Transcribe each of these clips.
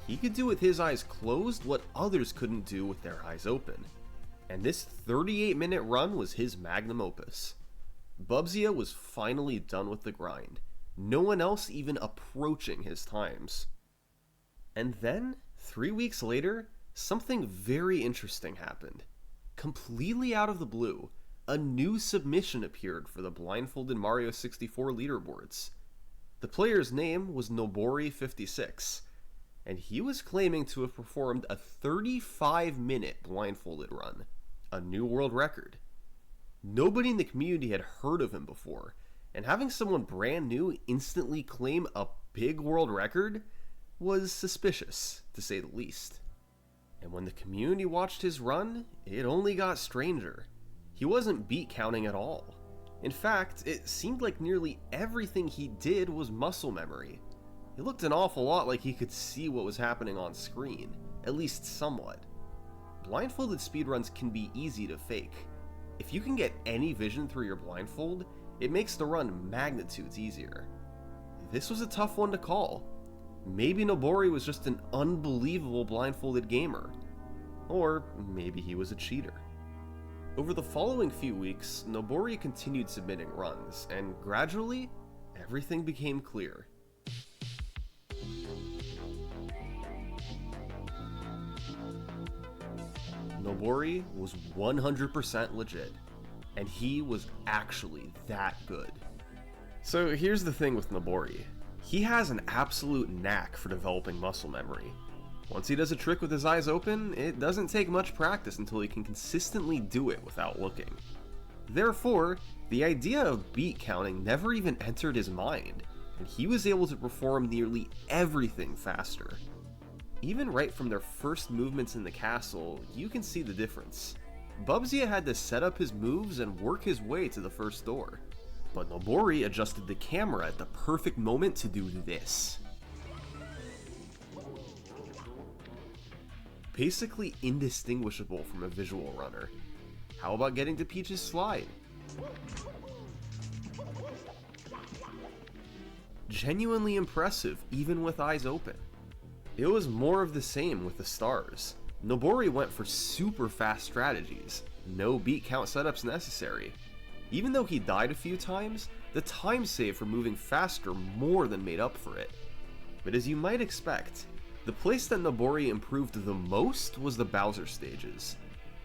He could do with his eyes closed what others couldn't do with their eyes open. And this 38-minute run was his magnum opus. Bubsy was finally done with the grind, no one else even approaching his times. And then, 3 weeks later, something very interesting happened. Completely out of the blue, a new submission appeared for the blindfolded Mario 64 leaderboards. The player's name was Nobori56, and he was claiming to have performed a 35-minute blindfolded run, a new world record. Nobody in the community had heard of him before, and having someone brand new instantly claim a big world record was suspicious, to say the least. And when the community watched his run, it only got stranger. He wasn't beat counting at all. In fact, it seemed like nearly everything he did was muscle memory. It looked an awful lot like he could see what was happening on screen, at least somewhat. Blindfolded speedruns can be easy to fake. If you can get any vision through your blindfold, it makes the run magnitudes easier. This was a tough one to call. Maybe Nobori was just an unbelievable blindfolded gamer. Or maybe he was a cheater. Over the following few weeks, Nobori continued submitting runs, and gradually, everything became clear. Nobori was 100% legit, and he was actually that good. So here's the thing with Nobori. He has an absolute knack for developing muscle memory. Once he does a trick with his eyes open, it doesn't take much practice until he can consistently do it without looking. Therefore, the idea of beat counting never even entered his mind, and he was able to perform nearly everything faster. Even right from their first movements in the castle, you can see the difference. Bubsy had to set up his moves and work his way to the first door, but Nobori adjusted the camera at the perfect moment to do this. Basically indistinguishable from a visual runner. How about getting to Peach's slide? Genuinely impressive, even with eyes open. It was more of the same with the stars. Nobori went for super fast strategies, no beat count setups necessary. Even though he died a few times, the time save for moving faster more than made up for it. But as you might expect, the place that Nobori improved the most was the Bowser stages.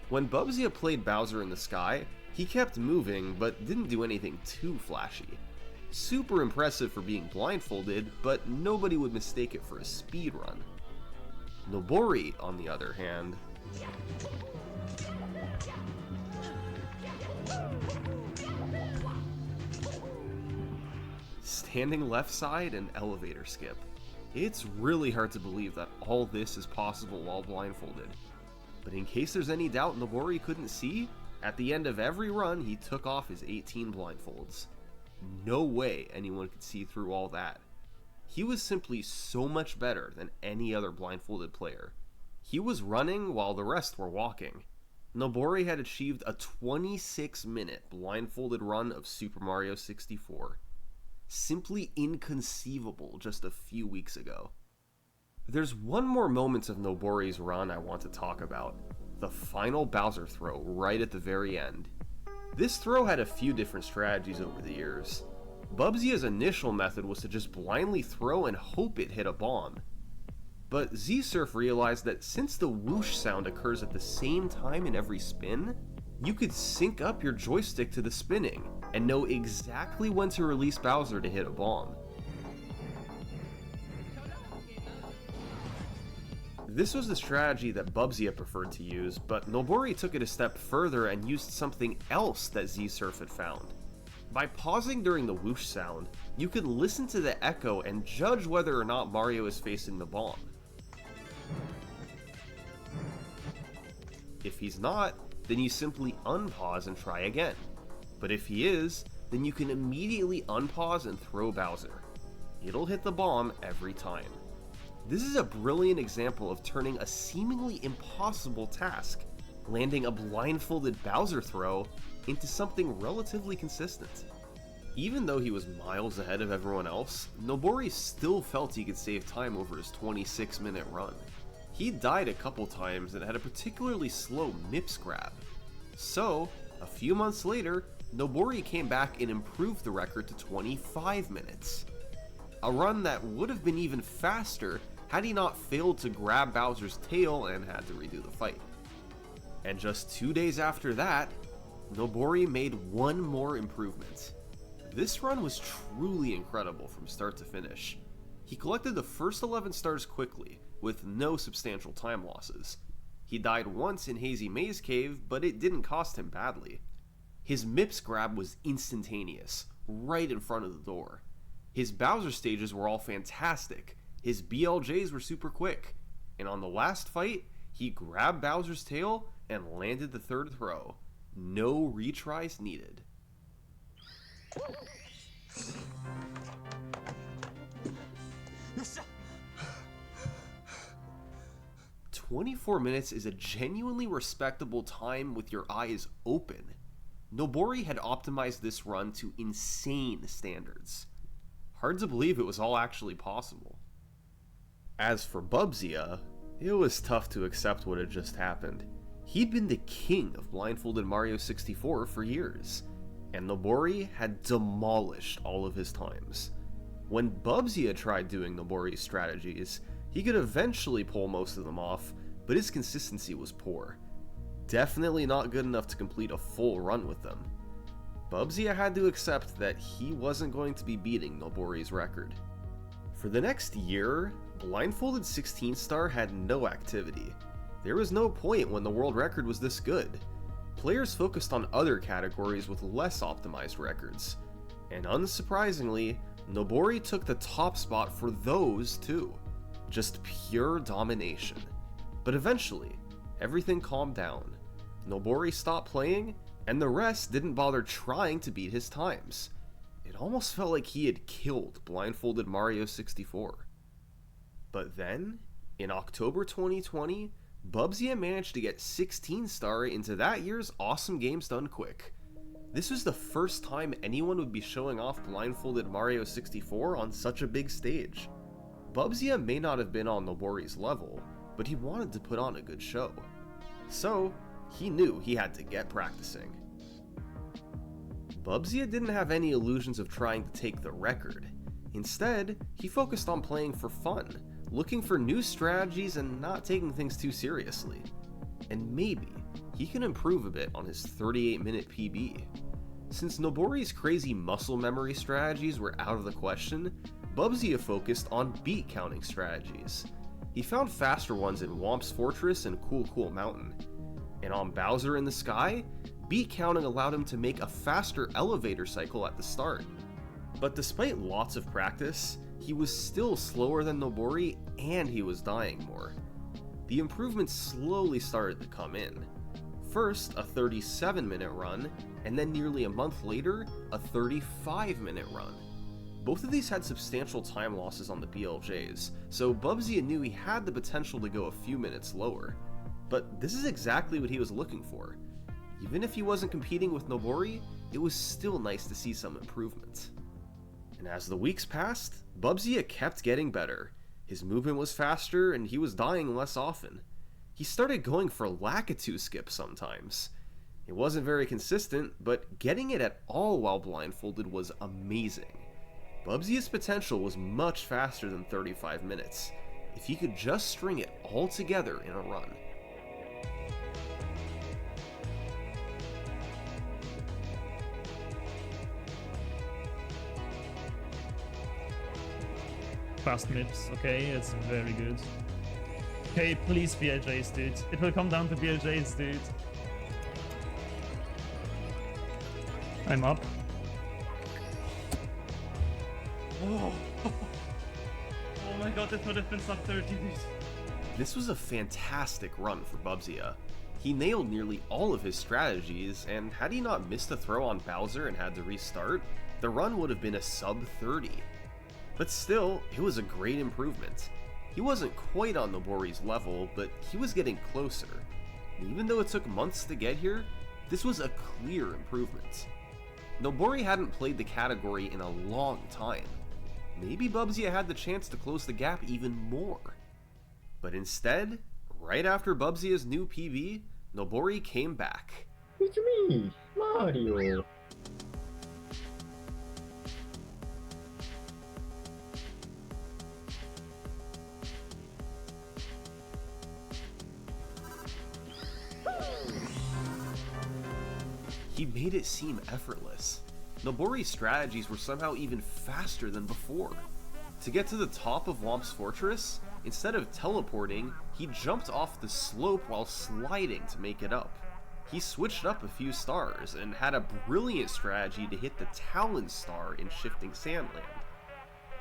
When Bubsy played Bowser in the sky, he kept moving but didn't do anything too flashy. Super impressive for being blindfolded, but nobody would mistake it for a speed run. Nobori, on the other hand, standing left side and elevator skip. It's really hard to believe that all this is possible while blindfolded. But in case there's any doubt Nobori couldn't see, at the end of every run he took off his 18 blindfolds. No way anyone could see through all that. He was simply so much better than any other blindfolded player. He was running while the rest were walking. Nobori had achieved a 26-minute blindfolded run of Super Mario 64. Simply inconceivable just a few weeks ago. There's one more moment of Nobori's run I want to talk about. The final Bowser throw right at the very end. This throw had a few different strategies over the years. Bubsy's initial method was to just blindly throw and hope it hit a bomb. But Z-Surf realized that since the whoosh sound occurs at the same time in every spin, you could sync up your joystick to the spinning and know exactly when to release Bowser to hit a bomb. This was the strategy that Bubsy preferred to use, but Nobori took it a step further and used something else that Z-Surf had found. By pausing during the whoosh sound, you could listen to the echo and judge whether or not Mario is facing the bomb. If he's not, then you simply unpause and try again. But if he is, then you can immediately unpause and throw Bowser. It'll hit the bomb every time. This is a brilliant example of turning a seemingly impossible task, landing a blindfolded Bowser throw, into something relatively consistent. Even though he was miles ahead of everyone else, Nobori still felt he could save time over his 26-minute run. He died a couple times and had a particularly slow MIPS grab. So, a few months later, Nobori came back and improved the record to 25 minutes. A run that would have been even faster had he not failed to grab Bowser's tail and had to redo the fight. And just 2 days after that, Nobori made one more improvement. This run was truly incredible from start to finish. He collected the first 11 stars quickly, with no substantial time losses. He died once in Hazy Maze Cave, but it didn't cost him badly. His MIPS grab was instantaneous, right in front of the door. His Bowser stages were all fantastic, his BLJs were super quick, and on the last fight, he grabbed Bowser's tail and landed the third throw. No retries needed. 24 minutes is a genuinely respectable time with your eyes open. Nobori had optimized this run to insane standards. Hard to believe it was all actually possible. As for Bubsy, it was tough to accept what had just happened. He'd been the king of blindfolded Mario 64 for years, and Nobori had demolished all of his times. When Bubsy tried doing Nobori's strategies, he could eventually pull most of them off, but his consistency was poor. Definitely not good enough to complete a full run with them. Bubsy had to accept that he wasn't going to be beating Nobori's record. For the next year, blindfolded 16-star had no activity. There was no point when the world record was this good. Players focused on other categories with less optimized records. And unsurprisingly, Nobori took the top spot for those too. Just pure domination. But eventually, everything calmed down. Nobori stopped playing, and the rest didn't bother trying to beat his times. It almost felt like he had killed blindfolded Mario 64. But then, in October 2020, Bubsy managed to get 16-star into that year's Awesome Games Done Quick. This was the first time anyone would be showing off blindfolded Mario 64 on such a big stage. Bubsy may not have been on Nobori's level, but he wanted to put on a good show. So, he knew he had to get practicing. Bubsy didn't have any illusions of trying to take the record. Instead, he focused on playing for fun, looking for new strategies and not taking things too seriously. And maybe he can improve a bit on his 38-minute PB. Since Nobori's crazy muscle memory strategies were out of the question, Bubsy focused on beat counting strategies. He found faster ones in Whomp's Fortress and Cool Mountain. And on Bowser in the Sky, beat counting allowed him to make a faster elevator cycle at the start. But despite lots of practice, he was still slower than Nobori and he was dying more. The improvements slowly started to come in. First, a 37-minute run, and then nearly a month later, a 35-minute run. Both of these had substantial time losses on the BLJs, so Bubsy knew he had the potential to go a few minutes lower. But this is exactly what he was looking for. Even if he wasn't competing with Nobori, it was still nice to see some improvement. And as the weeks passed, Bubsy kept getting better. His movement was faster and he was dying less often. He started going for Lakitu skip sometimes. It wasn't very consistent, but getting it at all while blindfolded was amazing. Bubsy's potential was much faster than 35 minutes, if he could just string it all together in a run. Fast MIPS, okay, it's very good. Okay, please BLJs, dude. It will come down to BLJs, dude. I'm up. Oh, oh my god, that would have been sub 30, dude. This was a fantastic run for Bubsy. He nailed nearly all of his strategies, and had he not missed a throw on Bowser and had to restart, the run would have been a sub 30. But still, it was a great improvement. He wasn't quite on Nobori's level, but he was getting closer. And even though it took months to get here, this was a clear improvement. Nobori hadn't played the category in a long time. Maybe Bubsy had the chance to close the gap even more. But instead, right after Bubsy's new PB, Nobori came back. It's me, Mario. He made it seem effortless. Nobori's strategies were somehow even faster than before. To get to the top of Womp's fortress, instead of teleporting, he jumped off the slope while sliding to make it up. He switched up a few stars and had a brilliant strategy to hit the Talon star in Shifting Sandland.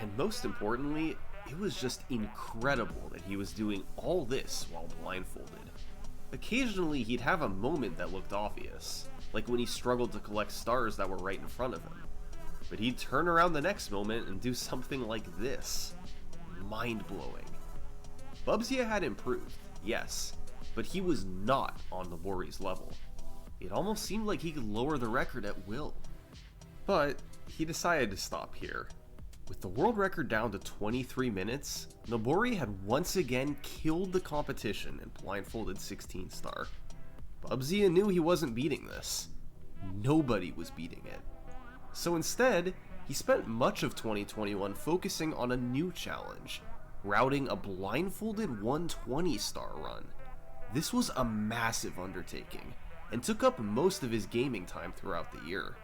And most importantly, it was just incredible that he was doing all this while blindfolded. Occasionally, he'd have a moment that looked obvious, like when he struggled to collect stars that were right in front of him. But he'd turn around the next moment and do something like this. Mind-blowing. Bubsy had improved, yes, but he was not on Nobori's level. It almost seemed like he could lower the record at will. But he decided to stop here. With the world record down to 23 minutes, Nobori had once again killed the competition and blindfolded 16 star. Bubsy knew he wasn't beating this. Nobody was beating it. So instead, he spent much of 2021 focusing on a new challenge, routing a blindfolded 120 star run. This was a massive undertaking, and took up most of his gaming time throughout the year.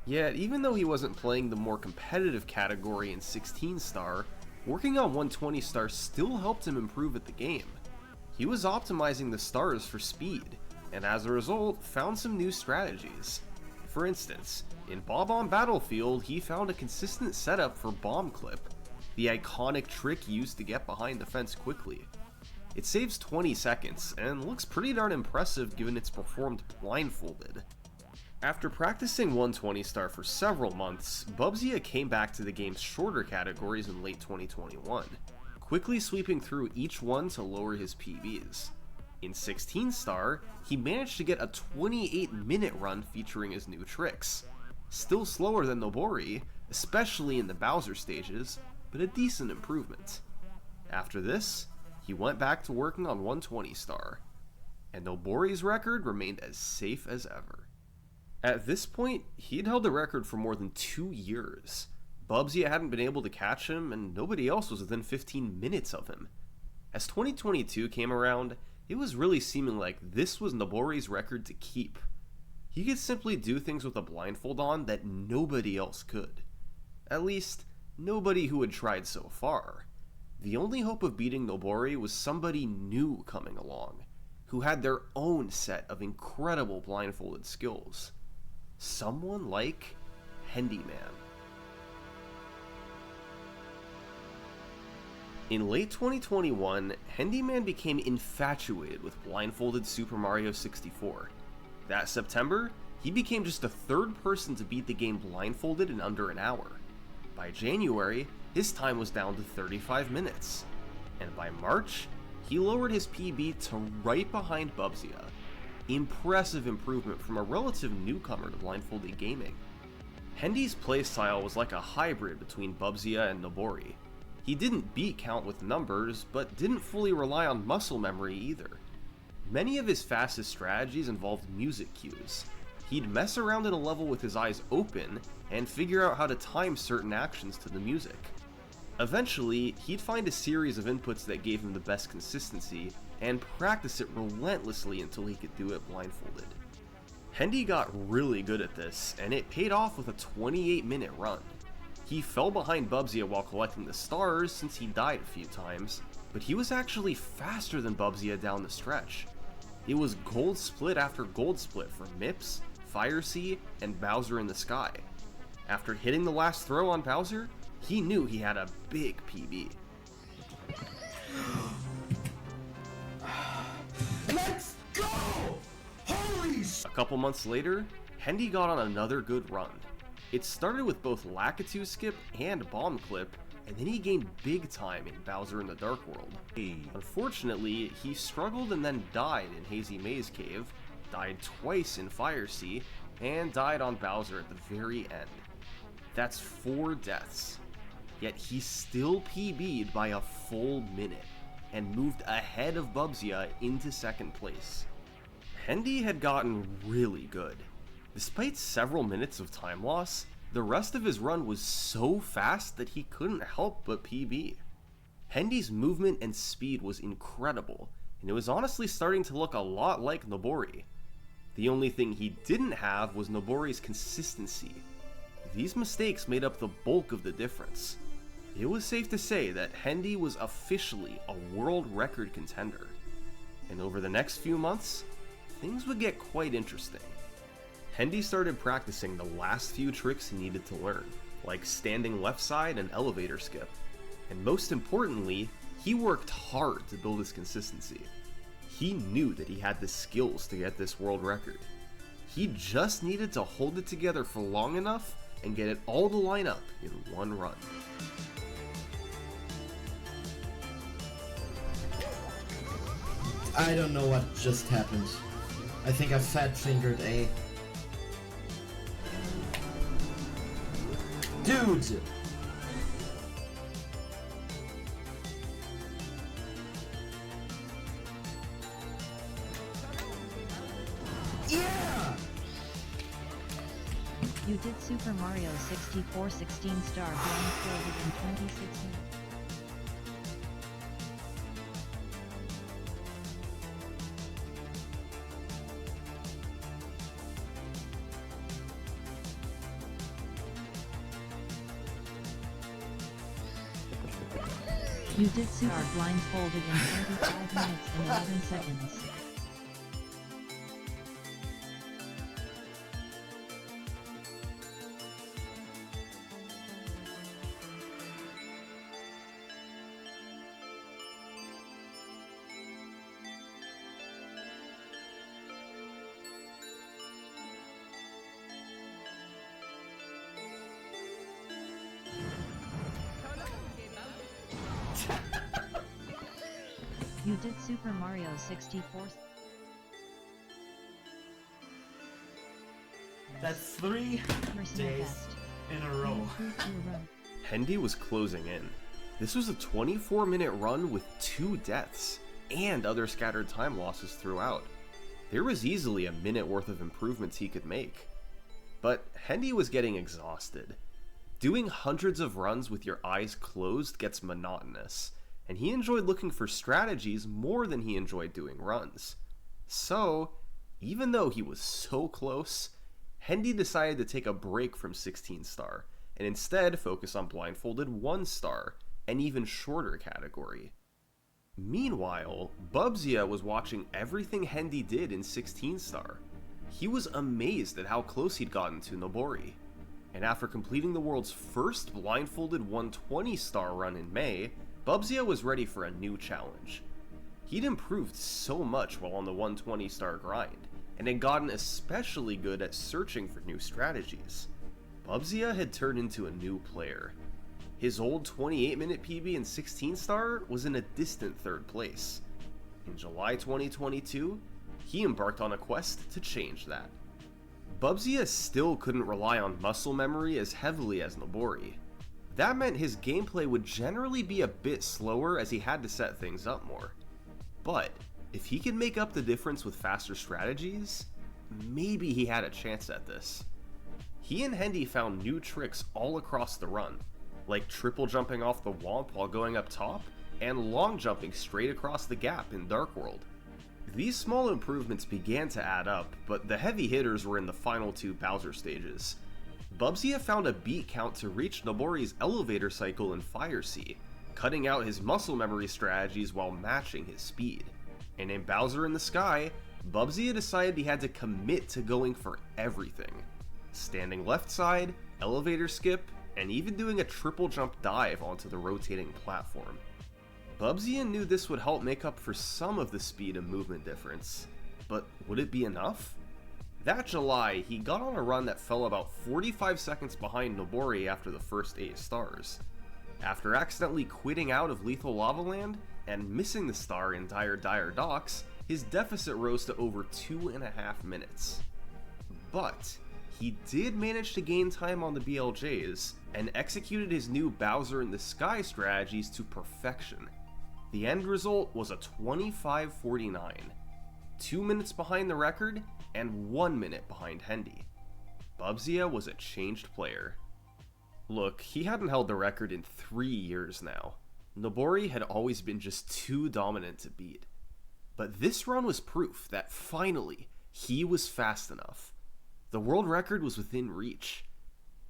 Yet, even though he wasn't playing the more competitive category in 16 star, working on 120 star still helped him improve at the game. He was optimizing the stars for speed, and as a result, found some new strategies. For instance, in Bob on Battlefield, he found a consistent setup for Bomb Clip, the iconic trick used to get behind the fence quickly. It saves 20 seconds, and looks pretty darn impressive given it's performed blindfolded. After practicing 120 star for several months, Bubsy came back to the game's shorter categories in late 2021, quickly sweeping through each one to lower his PBs. In 16 star, he managed to get a 28-minute run featuring his new tricks. Still slower than Nobori, especially in the Bowser stages, but a decent improvement. After this, he went back to working on 120 star, and Nobori's record remained as safe as ever. At this point, he'd held the record for more than 2 years. Bubsy hadn't been able to catch him, and nobody else was within 15 minutes of him. As 2022 came around, it was really seeming like this was Nobori's record to keep. He could simply do things with a blindfold on that nobody else could. At least, nobody who had tried so far. The only hope of beating Nobori was somebody new coming along, who had their own set of incredible blindfolded skills. Someone like Handyman. In late 2021, Handyman became infatuated with blindfolded Super Mario 64. That September, he became just the third person to beat the game blindfolded in under an hour. By January, his time was down to 35 minutes. And by March, he lowered his PB to right behind Bubsy. Impressive improvement from a relative newcomer to blindfolded gaming. Hendy's playstyle was like a hybrid between Bubsy and Nobori. He didn't beat Count with numbers, but didn't fully rely on muscle memory either. Many of his fastest strategies involved music cues. He'd mess around in a level with his eyes open, and figure out how to time certain actions to the music. Eventually, he'd find a series of inputs that gave him the best consistency, and practice it relentlessly until he could do it blindfolded. Hendy got really good at this, and it paid off with a 28-minute run. He fell behind Bubsy while collecting the stars since he died a few times, but he was actually faster than Bubsy down the stretch. It was gold split after gold split for Mips, Fire Sea, and Bowser in the Sky. After hitting the last throw on Bowser, he knew he had a big PB. Let's go! Holy sh! A couple months later, Hendy got on another good run. It started with both Lakitu Skip and Bomb Clip, and then he gained big time in Bowser in the Dark World. Unfortunately, he struggled and then died in Hazy Maze Cave, died twice in Fire Sea, and died on Bowser at the very end. That's 4 deaths. Yet he still PB'd by a full minute, and moved ahead of Bubsy into second place. Hendy had gotten really good. Despite several minutes of time loss, the rest of his run was so fast that he couldn't help but PB. Hendy's movement and speed was incredible, and it was honestly starting to look a lot like Nobori. The only thing he didn't have was Nobori's consistency. These mistakes made up the bulk of the difference. It was safe to say that Hendy was officially a world record contender. And over the next few months, things would get quite interesting. Hendy started practicing the last few tricks he needed to learn, like standing left side and elevator skip. And most importantly, he worked hard to build his consistency. He knew that he had the skills to get this world record. He just needed to hold it together for long enough and get it all to line up in one run. I don't know what just happened. I think I fat fingered A. Dude! Yeah! You did Super Mario 64 16-star blindfolded in 2016. You did Super blindfolded in 25 minutes and 11 seconds. You did Super Mario 64. That's 3 Personal days best. in a You row. improved your run. Hendy was closing in. This was a 24-minute run with 2 deaths, and other scattered time losses throughout. There was easily a minute worth of improvements he could make. But Hendy was getting exhausted. Doing hundreds of runs with your eyes closed gets monotonous, and he enjoyed looking for strategies more than he enjoyed doing runs. So, even though he was so close, Hendy decided to take a break from 16-star, and instead focus on blindfolded 1-star, an even shorter category. Meanwhile, Bubsy was watching everything Hendy did in 16-star. He was amazed at how close he'd gotten to Nobori. And after completing the world's first blindfolded 120-star run in May, Bubsy was ready for a new challenge. He'd improved so much while on the 120-star grind, and had gotten especially good at searching for new strategies. Bubsy had turned into a new player. His old 28-minute PB in 16-star was in a distant 3rd place. In July 2022, he embarked on a quest to change that. Bubsy still couldn't rely on muscle memory as heavily as Nobori. That meant his gameplay would generally be a bit slower as he had to set things up more. But if he could make up the difference with faster strategies, maybe he had a chance at this. He and Hendy found new tricks all across the run, like triple jumping off the womp while going up top, and long jumping straight across the gap in Dark World. These small improvements began to add up, but the heavy hitters were in the final 2 Bowser stages. Bubsy found a beat count to reach Nobori's elevator cycle in Fire Sea, cutting out his muscle memory strategies while matching his speed. And in Bowser in the Sky, Bubsy decided he had to commit to going for everything. Standing left side, elevator skip, and even doing a triple jump dive onto the rotating platform. Bubsy knew this would help make up for some of the speed and movement difference, but would it be enough? That July, he got on a run that fell about 45 seconds behind Nobori after the first 8 stars. After accidentally quitting out of Lethal Lava Land and missing the star in Dire Docks, his deficit rose to over 2.5 minutes. But he did manage to gain time on the BLJs and executed his new Bowser in the Sky strategies to perfection. The end result was a 25:49, 2 minutes behind the record and 1 minute behind Hendy. Bubzia was a changed player. Look, he hadn't held the record in 3 years now. Nobori had always been just too dominant to beat. But this run was proof that finally, he was fast enough. The world record was within reach.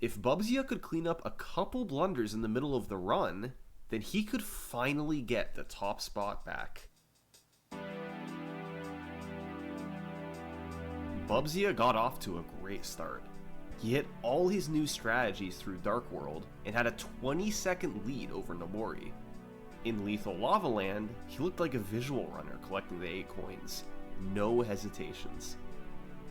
If Bubzia could clean up a couple blunders in the middle of the run, then he could finally get the top spot back. Bubzia got off to a great start. He hit all his new strategies through Dark World and had a 20-second lead over Nobori. In Lethal Lava Land, he looked like a visual runner collecting the 8 coins. No hesitations.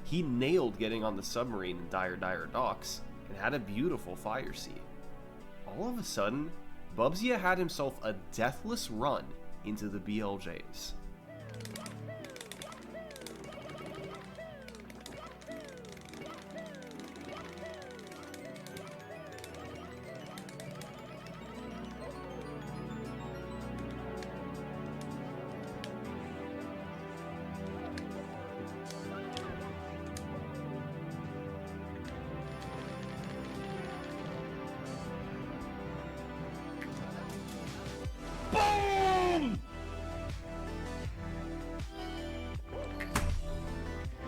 He nailed getting on the submarine in Dire Dire Docks and had a beautiful fire seat. All of a sudden, Bubzia had himself a deathless run into the BLJs. Boom!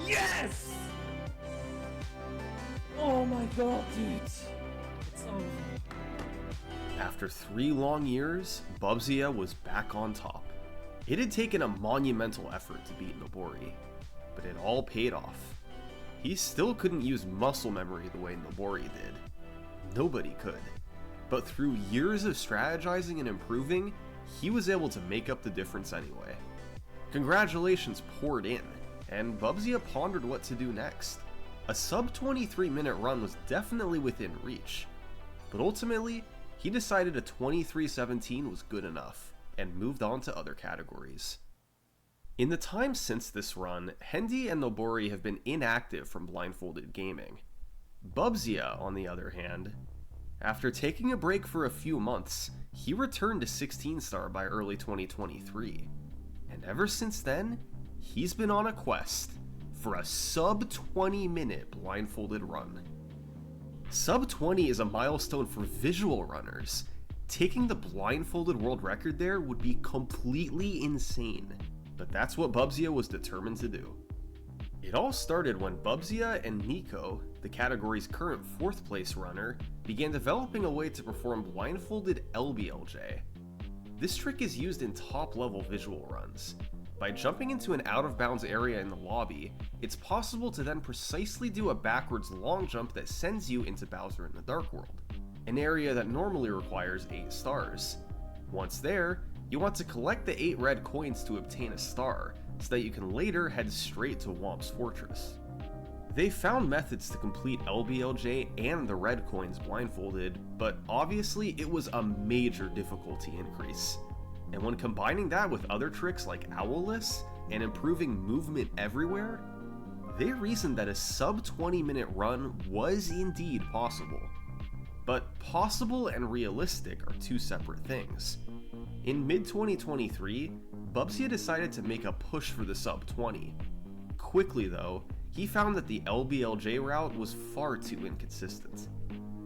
Yes! Oh my god, dude. It's over. After 3 long years, Bubzia was back on top. It had taken a monumental effort to beat Nobori, but it all paid off. He still couldn't use muscle memory the way Nobori did. Nobody could. But through years of strategizing and improving, he was able to make up the difference anyway. Congratulations poured in, and Bubzia pondered what to do next. A sub 23-minute run was definitely within reach, but ultimately, he decided a 23:17 was good enough, and moved on to other categories. In the time since this run, Hendy and Nobori have been inactive from blindfolded gaming. Bubzia, on the other hand, after taking a break for a few months, he returned to 16-star by early 2023, and ever since then, he's been on a quest for a sub 20-minute blindfolded run. Sub 20 is a milestone for visual runners. Taking the blindfolded world record there would be completely insane, but that's what Bubzia was determined to do. It all started when Bubzia and Nico, the category's current 4th place runner, began developing a way to perform blindfolded LBLJ. This trick is used in top-level visual runs. By jumping into an out-of-bounds area in the lobby, it's possible to then precisely do a backwards long jump that sends you into Bowser in the Dark World, an area that normally requires 8 stars. Once there, you want to collect the 8 red coins to obtain a star, so that you can later head straight to Whomp's Fortress. They found methods to complete LBLJ and the red coins blindfolded, but obviously it was a major difficulty increase. And when combining that with other tricks like Owlless and improving movement everywhere, they reasoned that a sub 20-minute run was indeed possible. But possible and realistic are 2 separate things. In mid-2023, Bubzia decided to make a push for the sub 20. Quickly though, he found that the LBLJ route was far too inconsistent.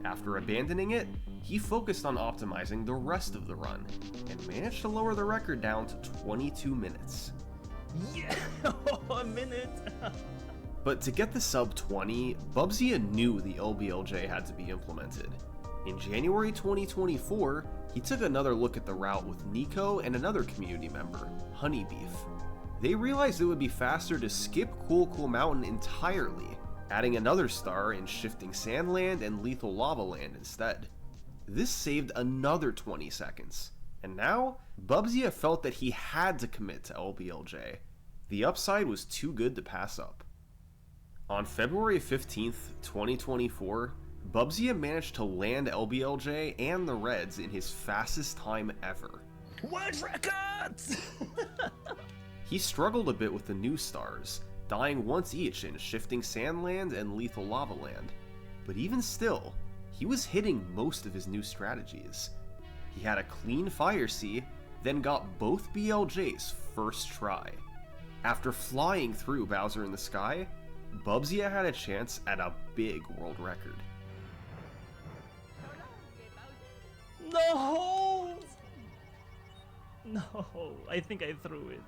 After abandoning it, he focused on optimizing the rest of the run, and managed to lower the record down to 22 minutes. Yeah, a minute. But to get the sub 20, Bubzia knew the LBLJ had to be implemented. In January 2024, he took another look at the route with Nico and another community member, Honeybeef. They realized it would be faster to skip Cool Cool Mountain entirely, adding another star in Shifting Sandland and Lethal Lava Land instead. This saved another 20 seconds, and now, Bubzia felt that he had to commit to LBLJ. The upside was too good to pass up. On February 15th, 2024, Bubzia managed to land LBLJ and the Reds in his fastest time ever. World records! He struggled a bit with the new stars, dying once each in Shifting Sandland and Lethal Lava Land. But even still, he was hitting most of his new strategies. He had a clean Fire Sea, then got both BLJs first try. After flying through Bowser in the Sky, Bubsy had a chance at a big world record. No! No, I think I threw it.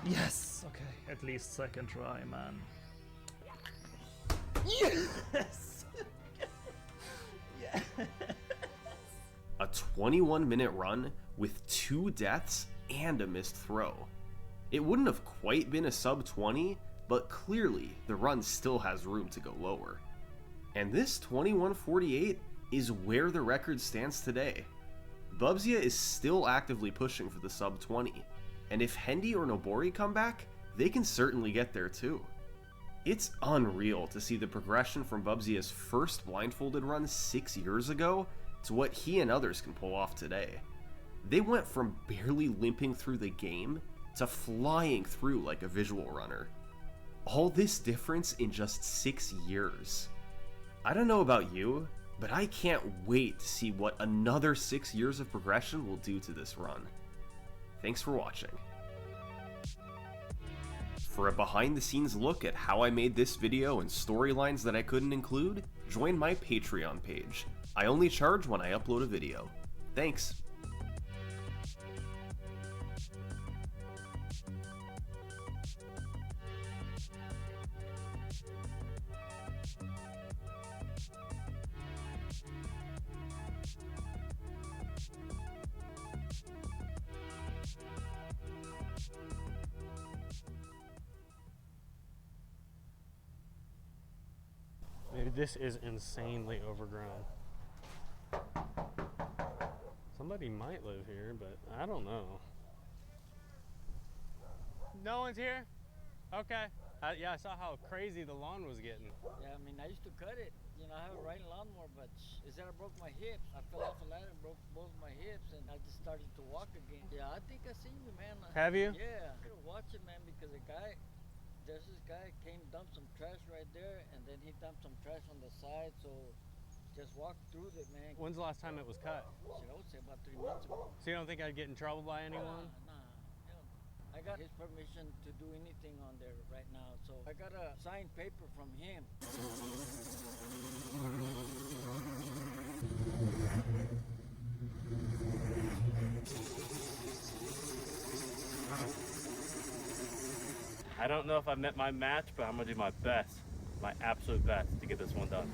Yes! Okay, at least second try, man. Yes! Yes! A 21-minute run with 2 deaths and a missed throw. It wouldn't have quite been a sub 20, but clearly the run still has room to go lower. And this 21:48 is where the record stands today. Bubsy is still actively pushing for the sub 20, and if Hendy or Nobori come back, they can certainly get there too. It's unreal to see the progression from Bubsy's first blindfolded run 6 years ago to what he and others can pull off today. They went from barely limping through the game to flying through like a visual runner. All this difference in just 6 years. I don't know about you, but I can't wait to see what another 6 years of progression will do to this run. Thanks for watching. For a behind the scenes look at how I made this video and storylines that I couldn't include, join my Patreon page. I only charge when I upload a video. Thanks. Dude, this is insanely overgrown. Somebody might live here, but I don't know. No one's here? Okay. Yeah, I saw how crazy the lawn was getting. Yeah, I mean, I used to cut it. You know, I have a riding lawnmower, but instead I broke my hips. I fell off a ladder and broke both my hips, and I just started to walk again. Yeah, I think I seen you, man. Have you? Yeah. I watch it, man, because there's this guy came dump some trash right there, and then he dumped some trash on the side, so just walk through it, man. When's the last time it was cut? Shit, I would say about 3 months ago. So you don't think I'd get in trouble by anyone? Nah. I got his permission to do anything on there right now, so I got a signed paper from him. I don't know if I met my match, but I'm gonna do my best, my absolute best to get this one done.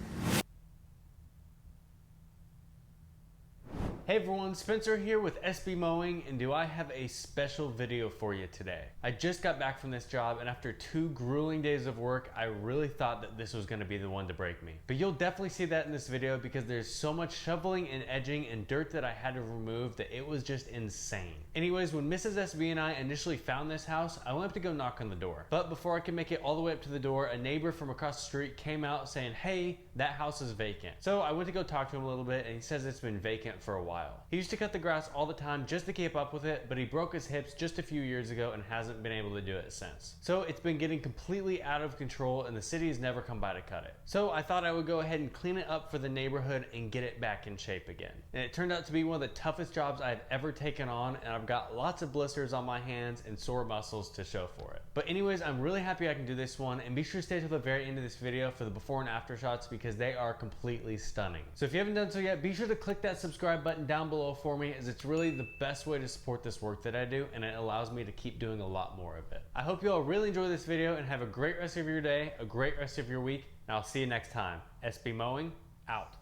Hey everyone, Spencer here with SB Mowing, and do I have a special video for you today. I just got back from this job, and after 2 grueling days of work, I really thought that this was gonna be the one to break me. But you'll definitely see that in this video because there's so much shoveling and edging and dirt that I had to remove that it was just insane. Anyways, when Mrs. SB and I initially found this house, I went up to go knock on the door. But before I could make it all the way up to the door, a neighbor from across the street came out saying, hey, that house is vacant. So I went to go talk to him a little bit, and he says it's been vacant for a while. He used to cut the grass all the time just to keep up with it, but he broke his hips just a few years ago and hasn't been able to do it since. So it's been getting completely out of control, and the city has never come by to cut it. So I thought I would go ahead and clean it up for the neighborhood and get it back in shape again. And it turned out to be one of the toughest jobs I've ever taken on, and I've got lots of blisters on my hands and sore muscles to show for it. But anyways, I'm really happy I can do this one, and be sure to stay till the very end of this video for the before and after shots because they are completely stunning. So if you haven't done so yet, be sure to click that subscribe button down below for me, as it's really the best way to support this work that I do, and it allows me to keep doing a lot more of it. I hope you all really enjoy this video and have a great rest of your day, a great rest of your week, and I'll see you next time. SB Mowing, out.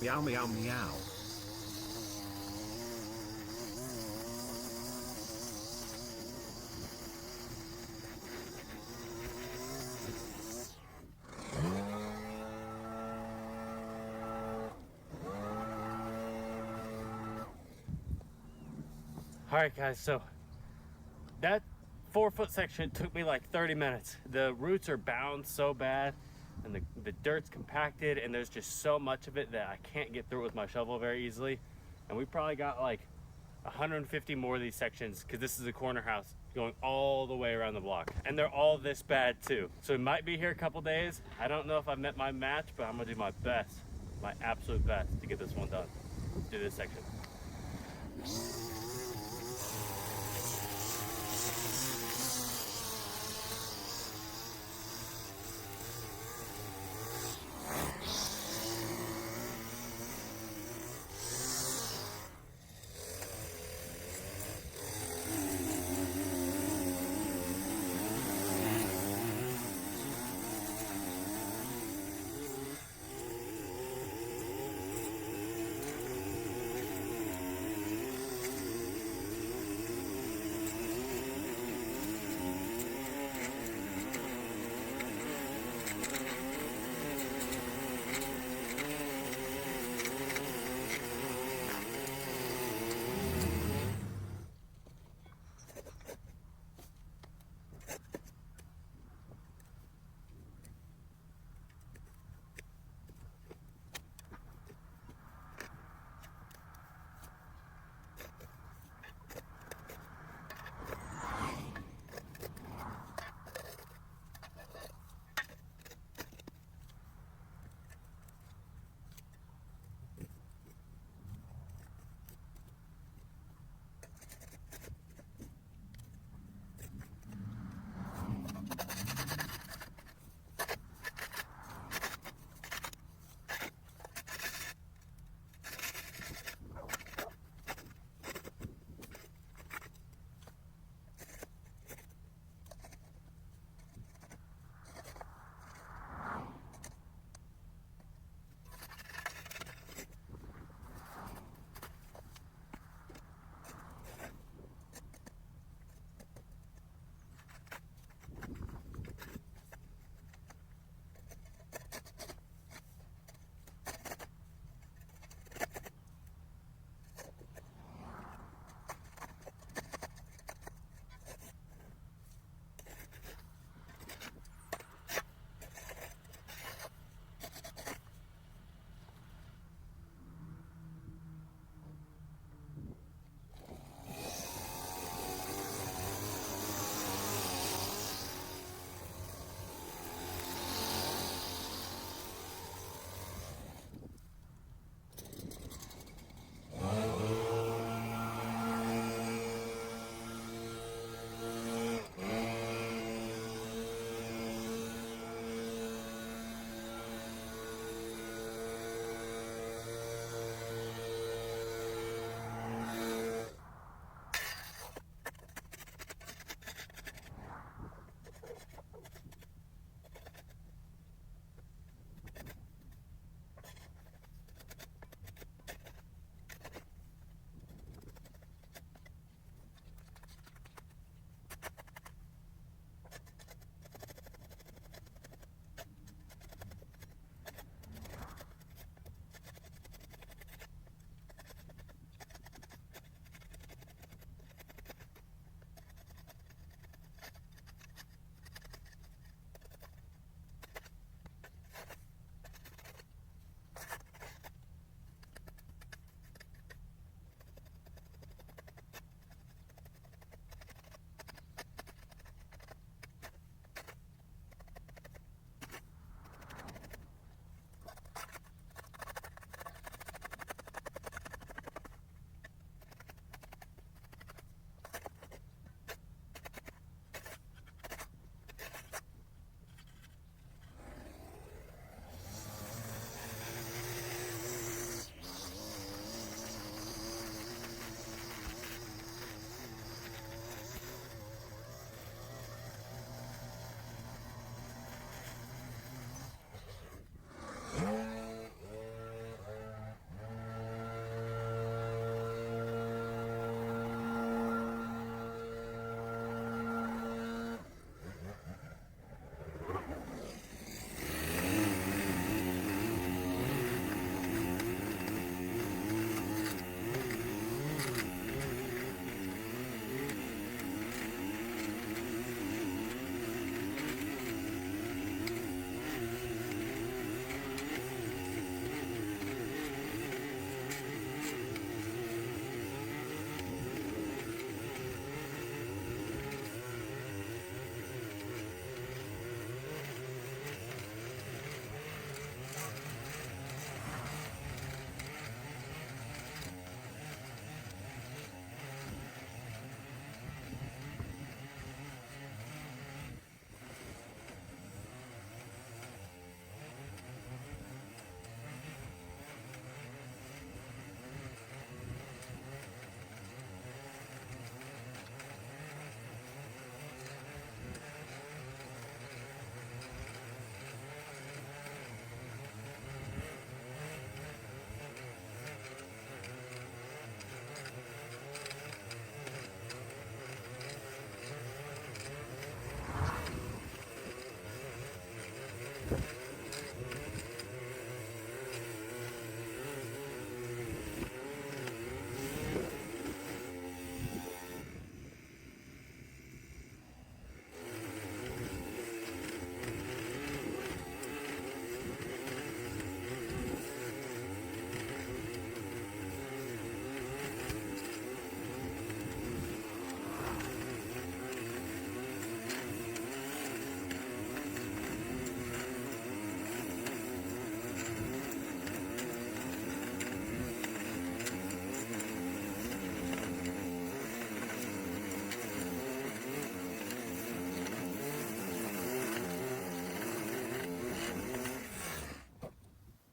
Meow meow meow. Alright guys, so that 4-foot section took me like 30 minutes. The roots are bound so bad and the dirt's compacted and there's just so much of it that I can't get through it with my shovel very easily. And we probably got like 150 more of these sections because this is a corner house going all the way around the block. And they're all this bad too. So we might be here a couple days. I don't know if I've met my match, but I'm gonna do my best, my absolute best to get this one done. Let's do this section.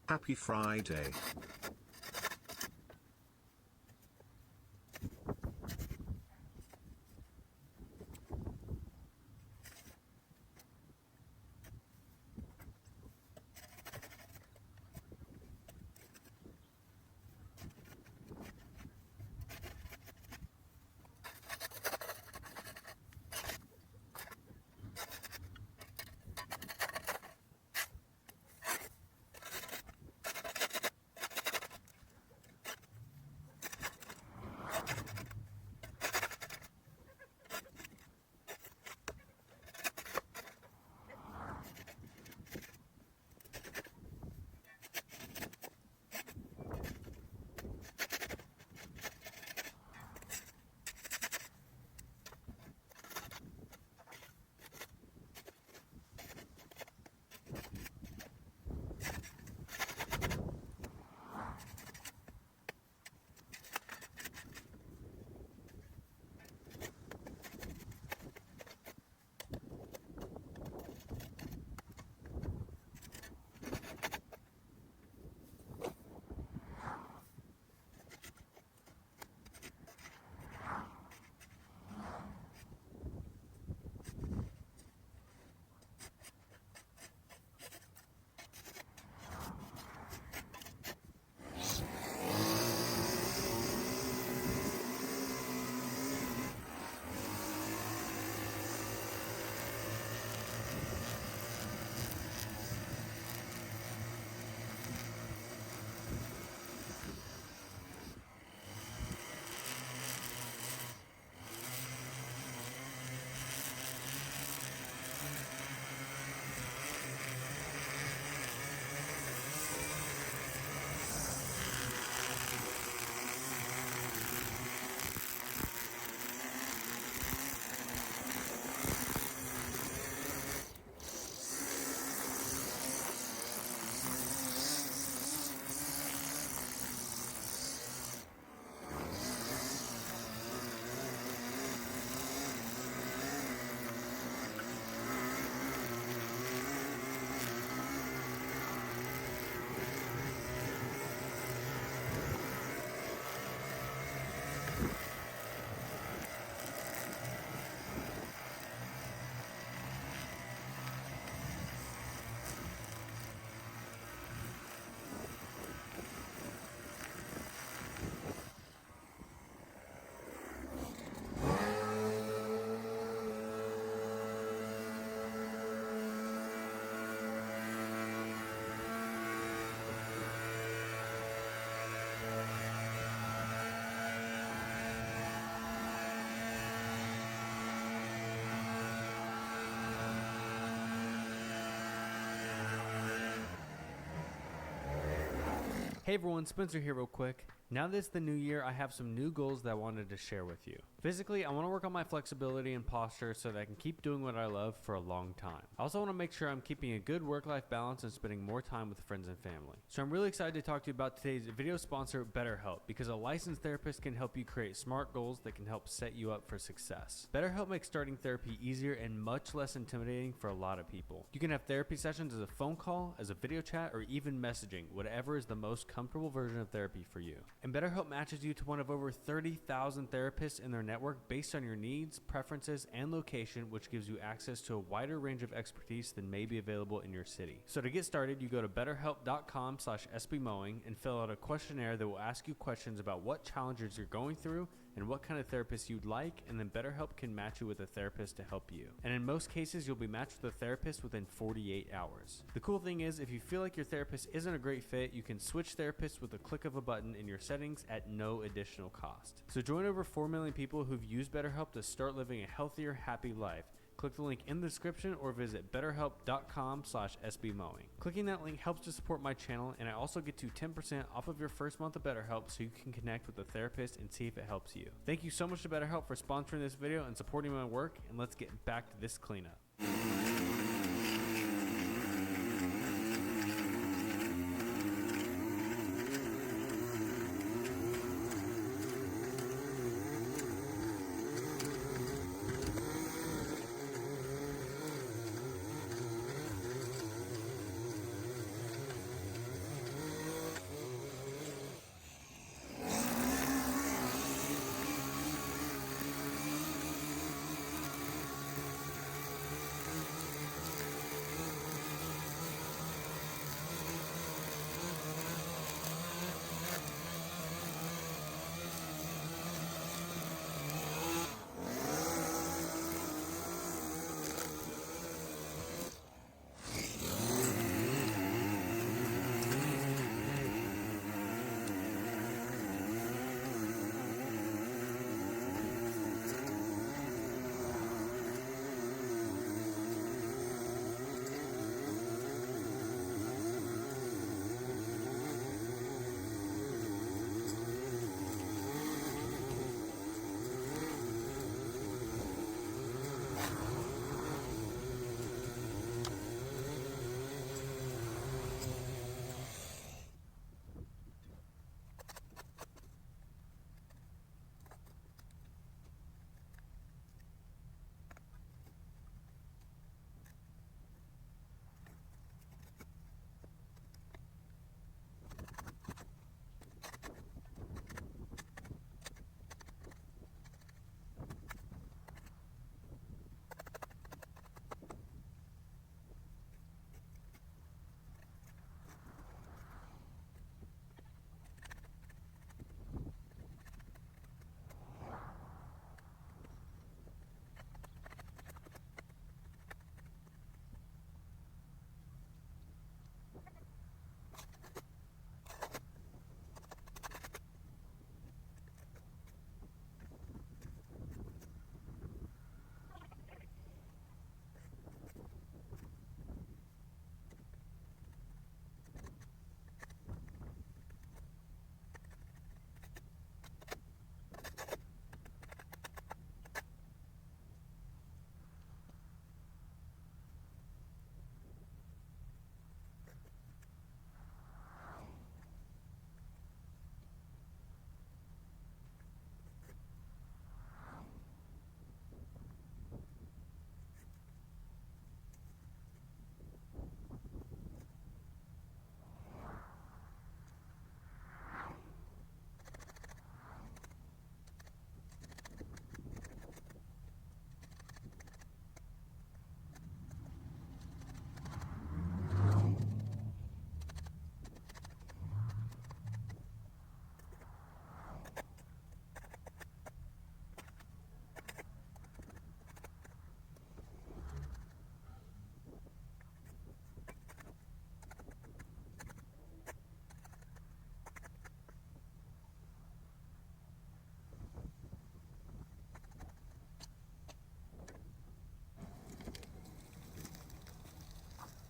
Happy Friday. Hey everyone, Spencer here real quick. Now that it's the new year, I have some new goals that I wanted to share with you. Physically, I want to work on my flexibility and posture so that I can keep doing what I love for a long time. I also want to make sure I'm keeping a good work-life balance and spending more time with friends and family. So I'm really excited to talk to you about today's video sponsor, BetterHelp, because a licensed therapist can help you create smart goals that can help set you up for success. BetterHelp makes starting therapy easier and much less intimidating for a lot of people. You can have therapy sessions as a phone call, as a video chat, or even messaging, whatever is the most comfortable version of therapy for you. And BetterHelp matches you to one of over 30,000 therapists in their network based on your needs, preferences, and location, which gives you access to a wider range of expertise than may be available in your city. So to get started, you go to betterhelp.com/sbmowing and fill out a questionnaire that will ask you questions about what challenges you're going through and what kind of therapist you'd like, and then BetterHelp can match you with a therapist to help you. And in most cases, you'll be matched with a therapist within 48 hours. The cool thing is, if you feel like your therapist isn't a great fit, you can switch therapists with a click of a button in your settings at no additional cost. So join over 4 million people who've used BetterHelp to start living a healthier, happy life. Click the link in the description or visit betterhelp.com/sbmowing. Clicking that link helps to support my channel, and I also get you 10% off of your first month of BetterHelp so you can connect with a therapist and see if it helps you. Thank you so much to BetterHelp for sponsoring this video and supporting my work, and let's get back to this cleanup.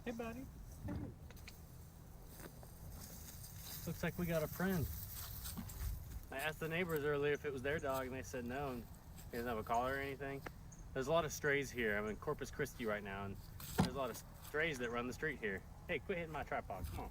Hey, buddy. Looks like we got a friend. I asked the neighbors earlier if it was their dog, and they said no. And he doesn't have a collar or anything. There's a lot of strays here. I'm in Corpus Christi right now, and there's a lot of strays that run the street here. Hey, quit hitting my tripod. Come on.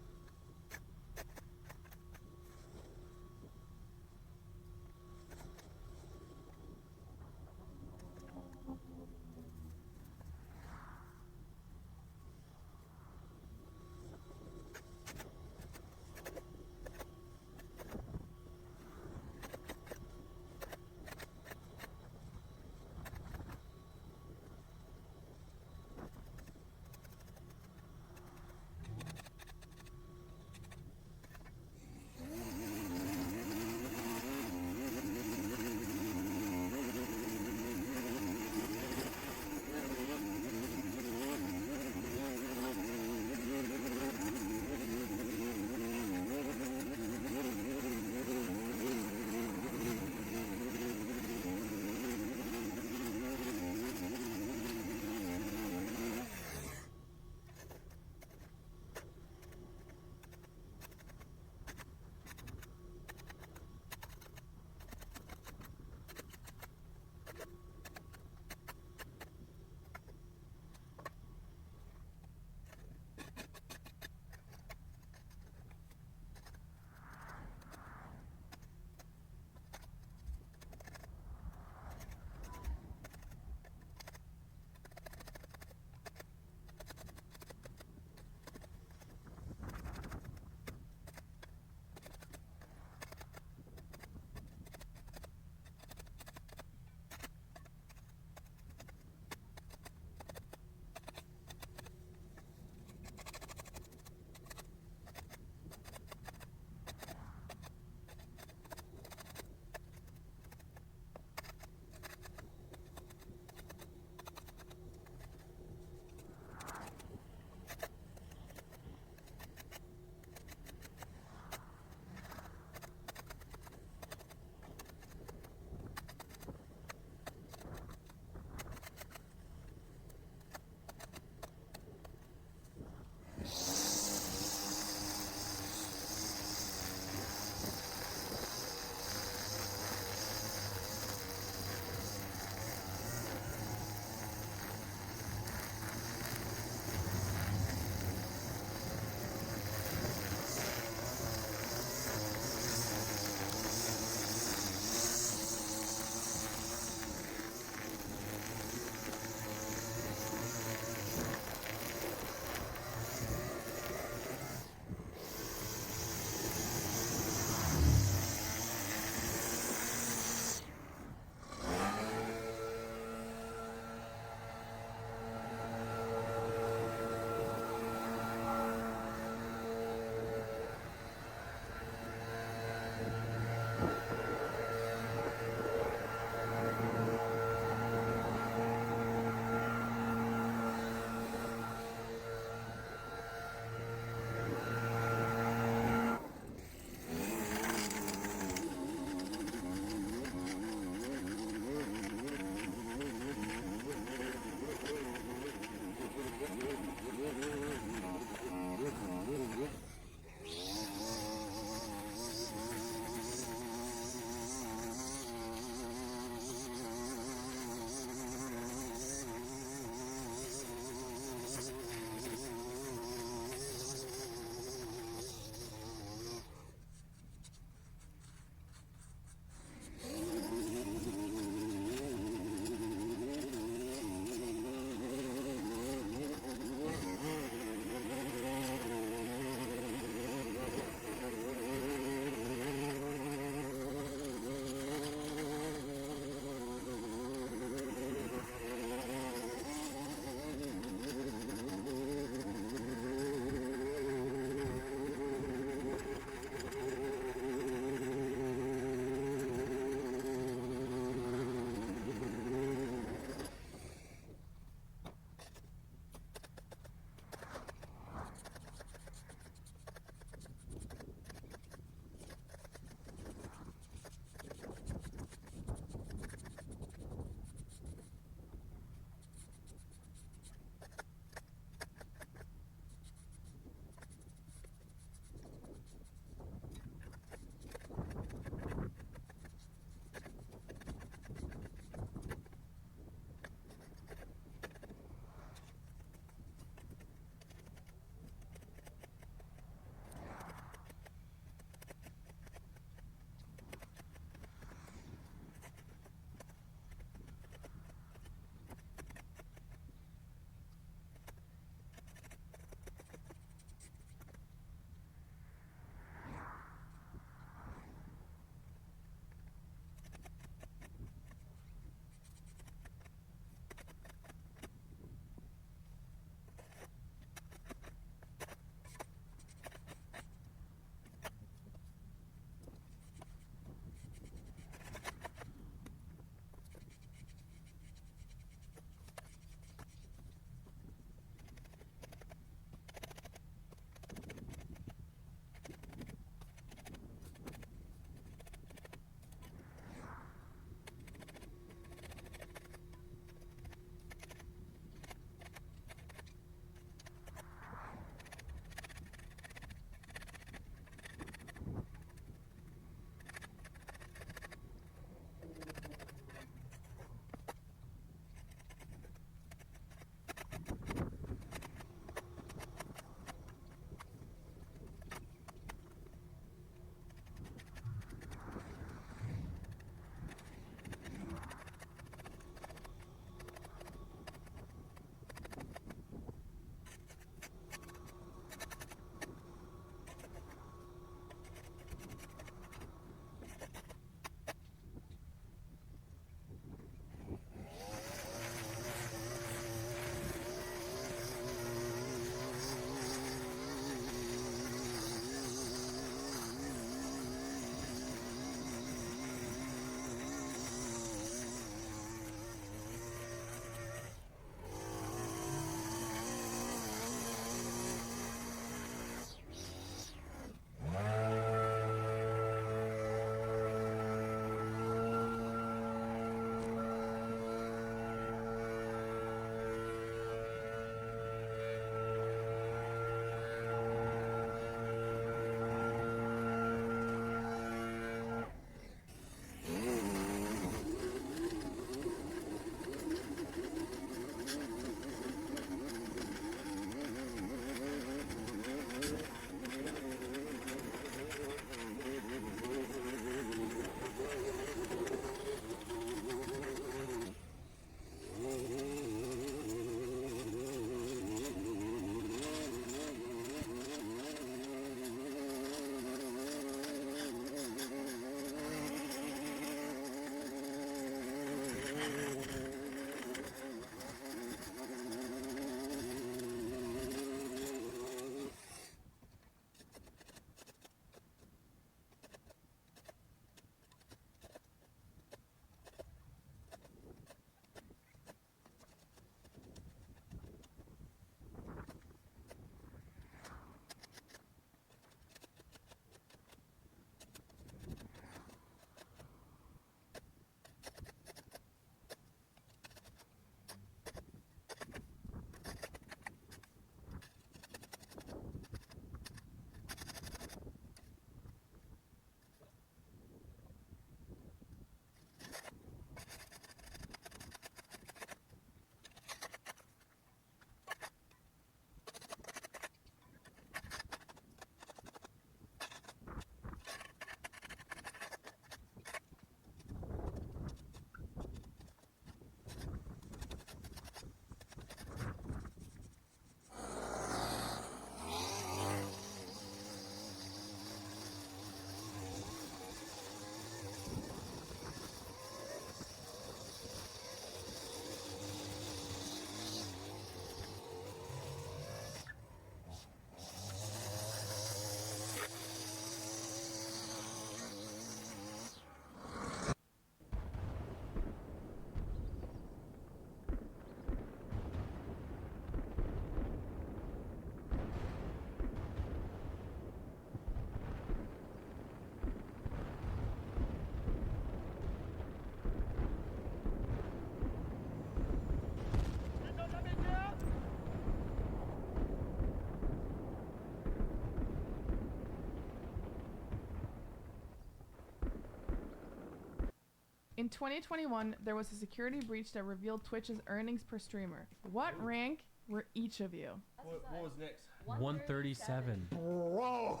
In 2021, there was a security breach that revealed Twitch's earnings per streamer. What rank were each of you? What was next? 137. Bro.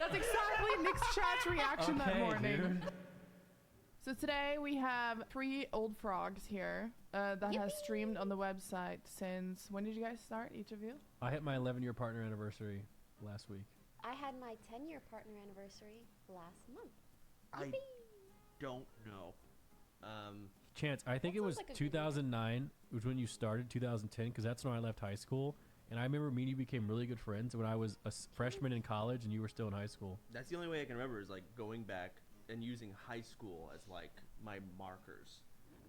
That's exactly Nick's chat's reaction that morning. Dude. So today we have 3 old frogs here that has streamed on the website since, when did you guys start, each of you? I hit my 11-year partner anniversary last week. I had my 10-year partner anniversary last month. I don't know. Chance, I think it was like a good 2009 was when you started, 2010, because that's when I left high school. And I remember me and you became really good friends when I was a freshman in college and you were still in high school. That's the only way I can remember is like going back and using high school as like my markers.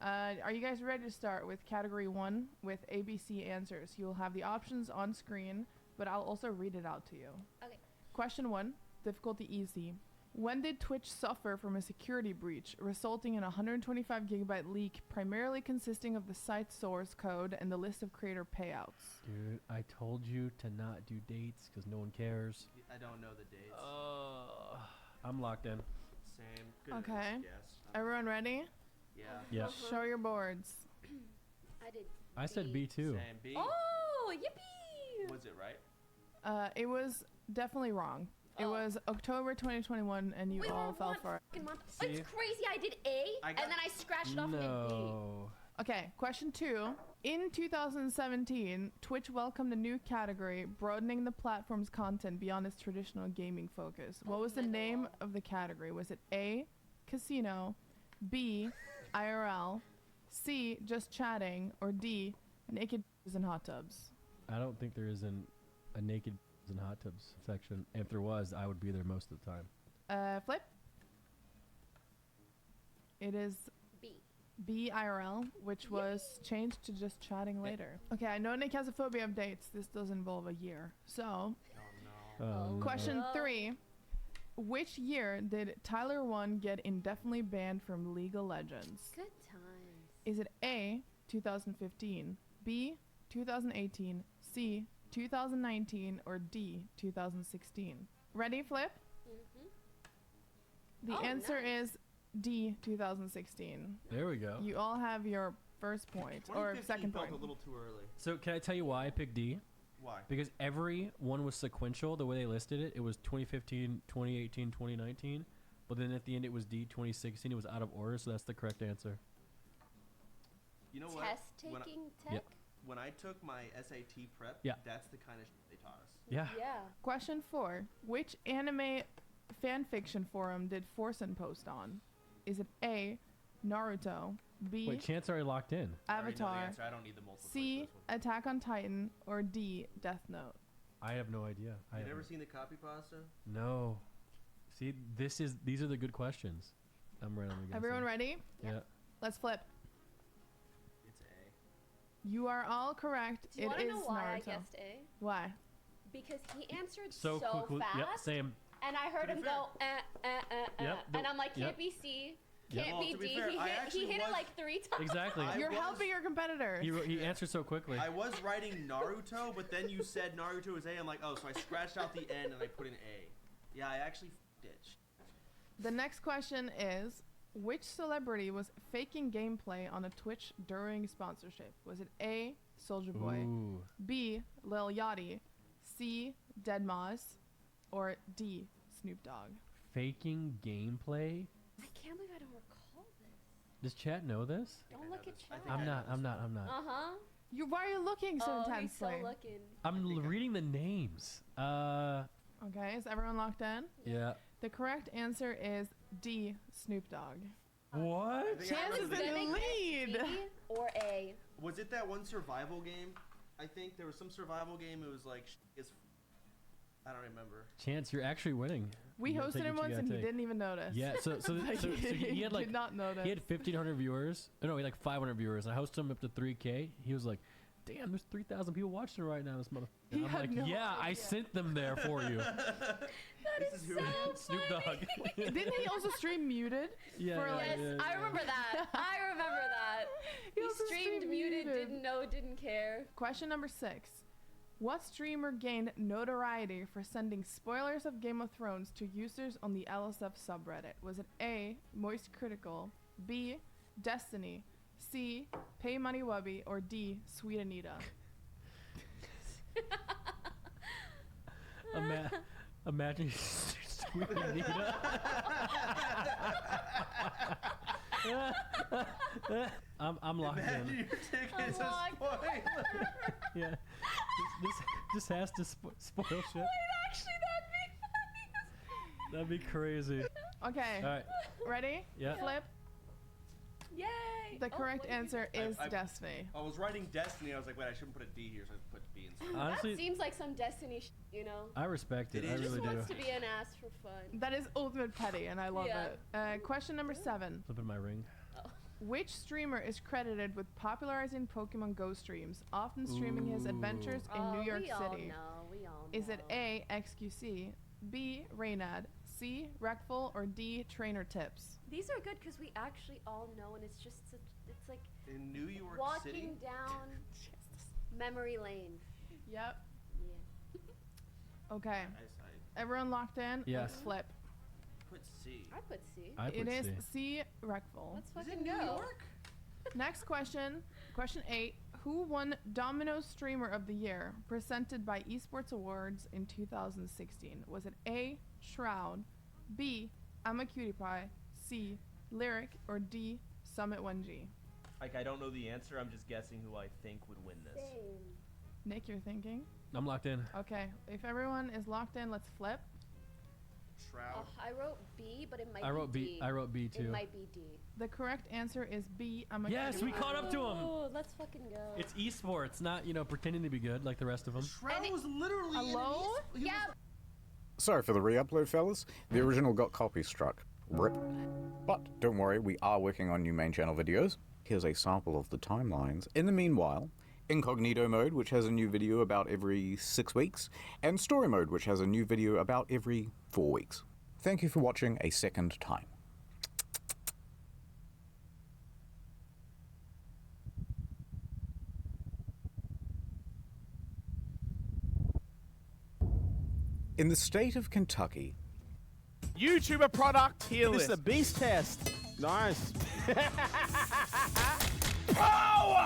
Are you guys ready to start with category 1 with ABC answers? You'll have the options on screen, but I'll also read it out to you. Okay. Question 1, difficulty easy. When did Twitch suffer from a security breach, resulting in a 125 gigabyte leak, primarily consisting of the site source code and the list of creator payouts? Dude, I told you to not do dates because no one cares. I don't know the dates. I'm locked in. Same. Good Okay. guess. Everyone ready? Yeah. Yeah. Show your boards. I did. I said B too. Same. B. Oh, yippee! Was it right? It was definitely wrong. It was October 2021, and you We all were fell one for it. fucking month. See? It's crazy. I did A, and then I scratched it off and did No. Okay, question 2. In 2017, Twitch welcomed a new category, broadening the platform's content beyond its traditional gaming focus. What was the name of the category? Was it A, casino, B, IRL, C, just chatting, or D, naked and hot tubs? I don't think there is a naked and hot tubs section. If there was, I would be there most of the time. Flip? It is B. B IRL, which was changed to just chatting later. Okay, I know Nick has a phobia of dates. This does involve a year. So, question 3. Which year did Tyler 1 get indefinitely banned from League of Legends? Good times. Is it A, 2015, B, 2018, C, 2019, or D, 2016? Ready, Flip? The answer is D, 2016. There we go. You all have your first point, or 2015 second felt point. a little too early. So can I tell you why I picked D? Why? Because every one was sequential. The way they listed it, it was 2015, 2018, 2019. But then at the end, it was D, 2016. It was out of order, so that's the correct answer. You know what? Test taking tech? Yep. When I took my SAT prep, Yeah. that's the kind of shit they taught us. Yeah. Yeah. Question 4. Which anime fanfiction forum did Forsen post on? Is it A, Naruto, B, Wait, Chance already locked in. I already know the Avatar, answer. I don't need the multiple choice C, for this one. Attack on Titan, or D, Death Note? I have no idea. You never seen the copy pasta? No. See, these are the good questions. I'm right on the guessing. Everyone ready? Yeah. Let's flip. It's A. You are all correct. Do you It want to is know why I Naruto. guessed A? Why? Because he answered So so quickly. fast. Yep, same. And I heard To be him go, Yep, and I'm like, can't yep. be C, Yep. can't Well, be to be D. fair, I He hit it was- like 3 times. Exactly. You're was- helping your competitors. He answered so quickly. I was writing Naruto, but then you said Naruto is A. I'm like, oh, so I scratched out the N and I put in A. Yeah, I actually ditched. The next question is, which celebrity was faking gameplay on a Twitch during sponsorship? Was it A, Soulja Boy, Ooh. B, Lil Yachty, C, Deadmau5, or D, Snoop Dogg? Faking gameplay? I can't believe I don't recall this. Does chat know this? Don't look at chat. I'm not. Uh-huh. Why are you looking so Oh, he's so intensely? looking. I'm reading the names. Okay, is everyone locked in? Yeah. The correct answer is D, Snoop Dogg. What? Chance is in the lead. B or A. Was it that one survival game? I think there was some survival game. It was like, I don't remember. Chance, you're actually winning. We You gotta hosted take him what you once and he gotta take. didn't even notice. Yeah, so he had like did not notice. he had 1,500 viewers. No, he had like 500 viewers. I hosted him up to 3K. He was like, "Damn, there's 3,000 people watching right now." This motherfucker. He I'm had like, no "Yeah, I idea. sent them there for you." That is so Snoop funny. Dogg. Didn't he also stream muted? Yeah, For yeah, like, Yes, I remember that. I remember that. He also streamed muted, didn't know, didn't care. Question number 6. What streamer gained notoriety for sending spoilers of Game of Thrones to users on the LSF subreddit? Was it A, Moist Critical, B, Destiny, C, Pay Money Wubby, or D, Sweet Anita? Imagine Sweet Anita. I'm locked Imagine in. your ticket's a spoiler. Yeah. This has to spoil shit. Wait, actually, That'd be crazy. Okay. All right. Ready? Yeah. Flip. Yay! The correct answer is Destiny. I was writing Destiny. I was like, wait, I shouldn't put a D here, so I put B instead. Honestly, that seems like some Destiny you know? I respect it. I He really just do. wants to be an ass for fun. That is ultimate petty, and I love Yeah. it. Question number 7. Flipping my ring. Which streamer is credited with popularizing Pokemon Go streams, often streaming his adventures in New York we City? All know, we all know. Is it A, XQC, B, Reynad, C, Reckful, or D, Trainer Tips? These are good because we actually all know, and it's just it's like In New York walking City? down memory lane. Yep. Yeah. Okay. Everyone locked in? Yes. Let's flip. Put C. I put C. I put It is C. C, Reckful. Let's Is fucking it New go. York? Next question. Question 8. Who won Domino's Streamer of the Year, presented by Esports Awards in 2016? Was it A, Shroud, B, I'm a Cutie Pie, C, Lyric, or D, Summit 1G? Like, I don't know the answer. I'm just guessing who I think would win this. Same. Nick, you're thinking? I'm locked in. Okay. If everyone is locked in, let's flip. Shroud. I wrote B, but it might I wrote be B. D. I wrote B too. It might be D. The correct answer is B, I'm a Yes, Cutie we Pie. caught up to him. Oh, let's fucking go. It's esports, not pretending to be good like the rest of them. Shroud was literally Hello? Yeah. Sorry for the re-upload, fellas. The original got copy struck. RIP. But don't worry, we are working on new main channel videos. Here's a sample of the timelines. In the meanwhile, Incognito mode, which has a new video about every 6 weeks, and Story mode, which has a new video about every 4 weeks. Thank you for watching a second time. In the state of Kentucky, YouTuber product tier list. This is a beast test. Nice. Oh!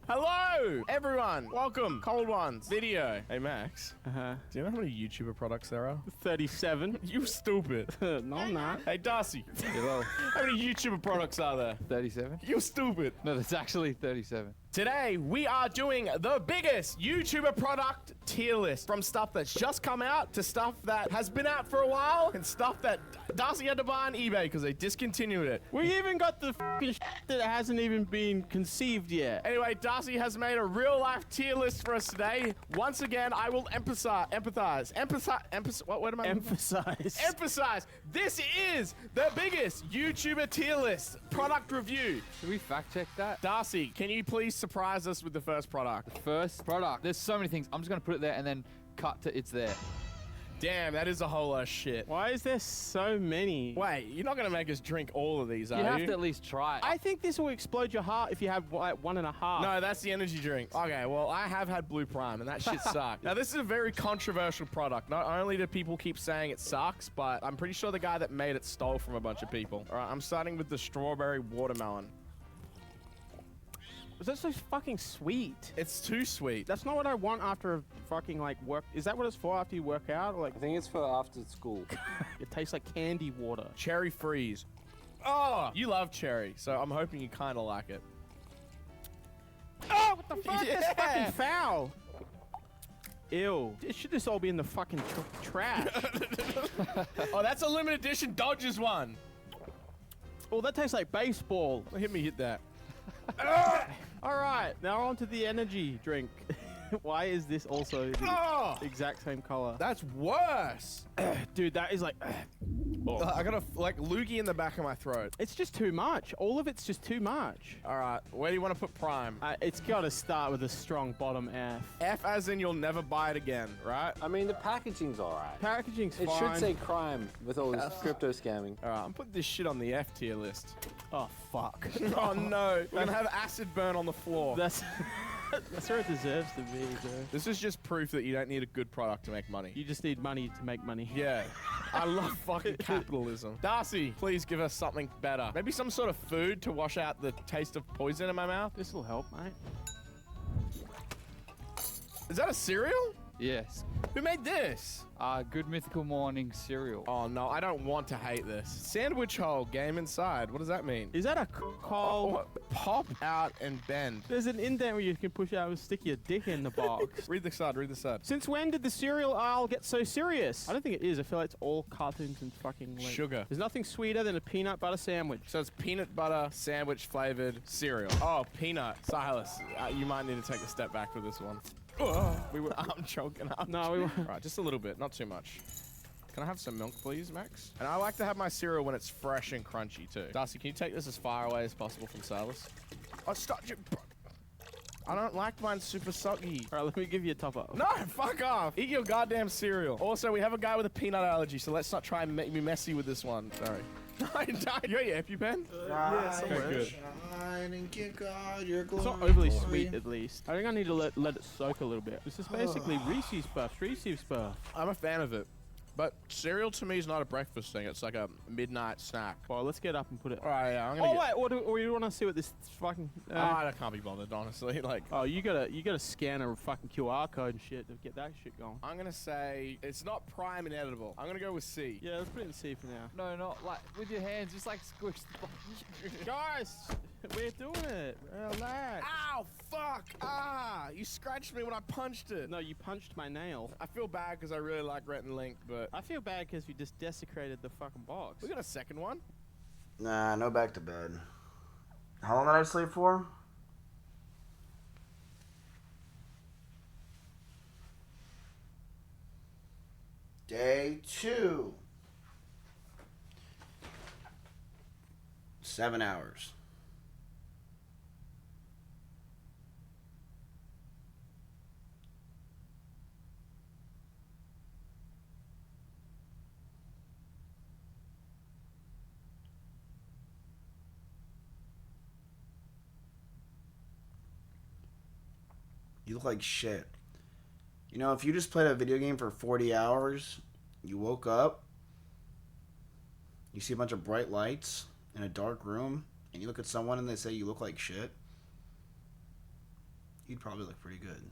Hello, everyone. Welcome. Cold Ones video. Hey, Max. Do you know how many YouTuber products there are? 37. You stupid. No, I'm not. Hey, Darcy. Hello. How many YouTuber products are there? 37. You stupid. No, that's actually 37. Today, we are doing the biggest YouTuber product tier list. From stuff that's just come out to stuff that has been out for a while and stuff that Darcy had to buy on eBay because they discontinued it. We even got the f***ing shit that hasn't even been conceived yet. Anyway, Darcy has made a real-life tier list for us today. Once again, I will emphasize. What word am I? Emphasize. This is the biggest YouTuber tier list product review. Should we fact check that? Darcy, can you please surprise us with the first product? The first product. There's so many things. I'm just going to put it there and then cut to it's there. Damn, that is a whole lot of shit. Why is there so many? Wait, you're not going to make us drink all of these, are you? You have to at least try it. I think this will explode your heart if you have like 1.5. No, that's the energy drink. Okay, well, I have had Blue Prime, and that shit sucked. Now, this is a very controversial product. Not only do people keep saying it sucks, but I'm pretty sure the guy that made it stole from a bunch of people. All right, I'm starting with the strawberry watermelon. Is that so fucking sweet? It's too sweet. That's not what I want after a fucking like work. Is that what it's for after you work out? Or, like, I think it's for after school. It tastes like candy water. Cherry freeze. Oh, you love cherry, so I'm hoping you kind of like it. Oh, what the fuck? That's fucking foul. Ew. Should this all be in the fucking trash? Oh, that's a limited edition Dodgers one. Oh, that tastes like baseball. Hit me, hit that. All right, now on to the energy drink. Why is this also the exact same color? That's worse. Dude, that is like... I got a like loogie in the back of my throat. It's just too much. All of it's just too much. All right, where do you want to put prime? It's got to start with a strong bottom F. F as in you'll never buy it again, right? I mean, the packaging's all right. Packaging's It fine. should say crime with all this crypto scamming. All right, I'm putting this shit on the F tier list. Oh, fuck. Oh, no. We're going to have acid burn on the floor. That's where it deserves to be, bro. This is just proof that you don't need a good product to make money. You just need money to make money. Yeah. I love fucking capitalism. Darcy, please give us something better. Maybe some sort of food to wash out the taste of poison in my mouth. This will help, mate. Is that a cereal? Yes. Who made this? Good Mythical Morning cereal. Oh, no, I don't want to hate this. Sandwich hole, game inside. What does that mean? Is that a call? Pop out and bend. There's an indent where you can push out and stick your dick in the box. Read the side, read the side. Since when did the cereal aisle get so serious? I don't think it is. I feel like it's all cartoons and fucking like, sugar. There's nothing sweeter than a peanut butter sandwich. So it's peanut butter sandwich flavored cereal. Oh, peanut. Silas, you might need to take a step back with this one. I'm choking up. No, we were. Right, just a little bit, not too much. Can I have some milk, please, Max? And I like to have my cereal when it's fresh and crunchy, too. Darcy, can you take this as far away as possible from Silas? Oh, stop. I don't like mine super soggy. All right, let me give you a top up. No, fuck off. Eat your goddamn cereal. Also, we have a guy with a peanut allergy, so let's not try and make me messy with this one. Sorry. You got your EpiPen? Yeah, okay, good. It's not overly sweet, at least. I think I need to let it soak a little bit. This is basically Reese's Puffs. Reese's Puffs. I'm a fan of it. But cereal to me is not a breakfast thing. It's like a midnight snack. Well, let's get up and put it. All right, yeah. I'm gonna or you want to see what this fucking? I can't be bothered, honestly. Like, oh, you gotta scan a fucking QR code and shit to get that shit going. I'm gonna say it's not prime and edible. I'm gonna go with C. Yeah, let's put it in C for now. No, not like with your hands, just like squish the button. Guys, we're doing it. Relax. Ow, fuck. You scratched me when I punched it. No, you punched my nail. I feel bad because I really like Rhett and Link, but I feel bad because you just desecrated the fucking box. We got a second one. Nah, no back to bed. How long did I sleep for? Day 2. 7 hours. You look like shit. You know, if you just played a video game for 40 hours, you woke up, you see a bunch of bright lights in a dark room, and you look at someone and they say you look like shit, you'd probably look pretty good.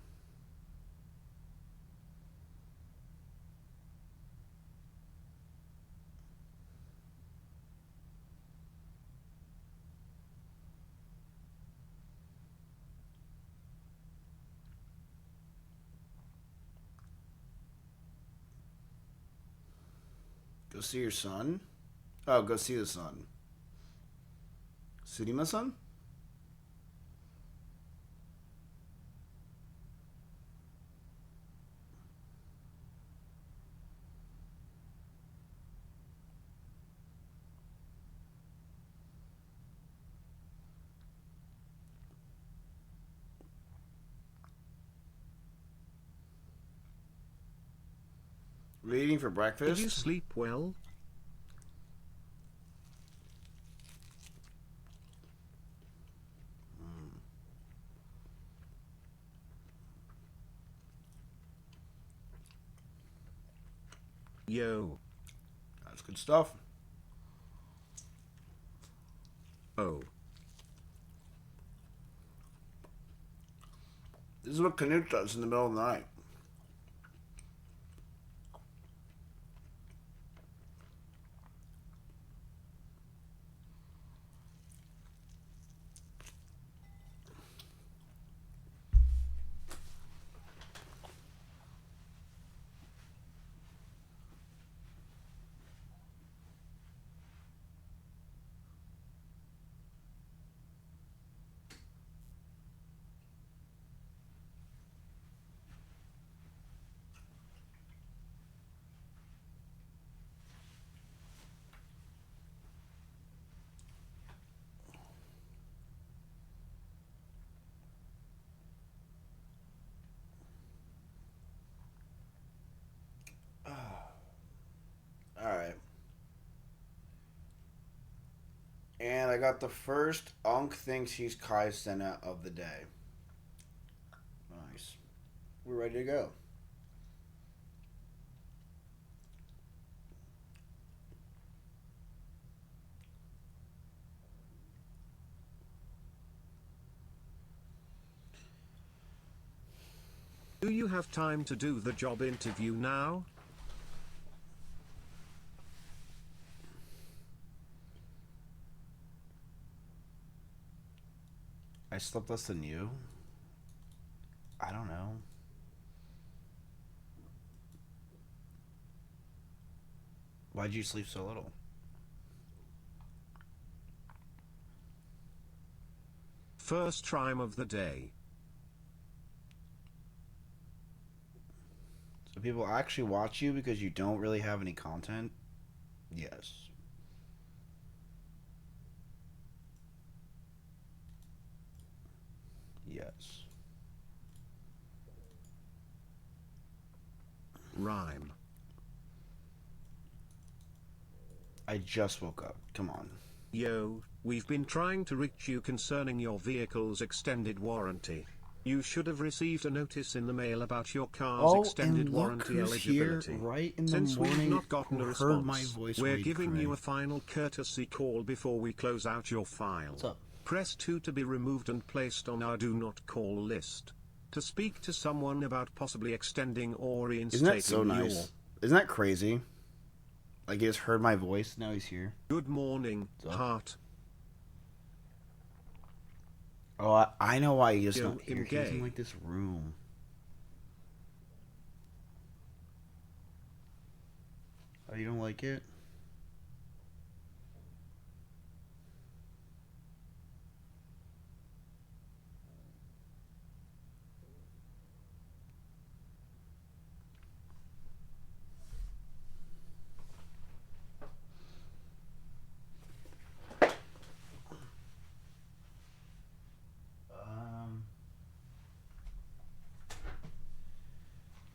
Go see your son? Oh, go see the sun. Surima-san? What are you eating for breakfast? Did you sleep well? Yo. That's good stuff. Oh. This is what Canute does in the middle of the night. I got the first Unk thinks he's Kai Senna of the day. Nice. We're ready to go. Do you have time to do the job interview now? I slept less than you? I don't know. Why'd you sleep so little? First time of the day. So people actually watch you because you don't really have any content? Yes. Yes. Rhyme. I just woke up. Come on. Yo, we've been trying to reach you concerning your vehicle's extended warranty. You should have received a notice in the mail about your car's extended warranty eligibility. Here, right in the Since we've morning, not gotten a who response, heard my voice we're read giving Cray. you a final courtesy call before we close out your file. What's up? Press 2 to be removed and placed on our do not call list. To speak to someone about possibly extending or reinstating Isn't that so nice? Isn't that crazy? Like he just heard my voice, now he's here. Good morning, heart. Oh, I know why he's Yo, not here. him He's in gay. like this room. Oh, you don't like it?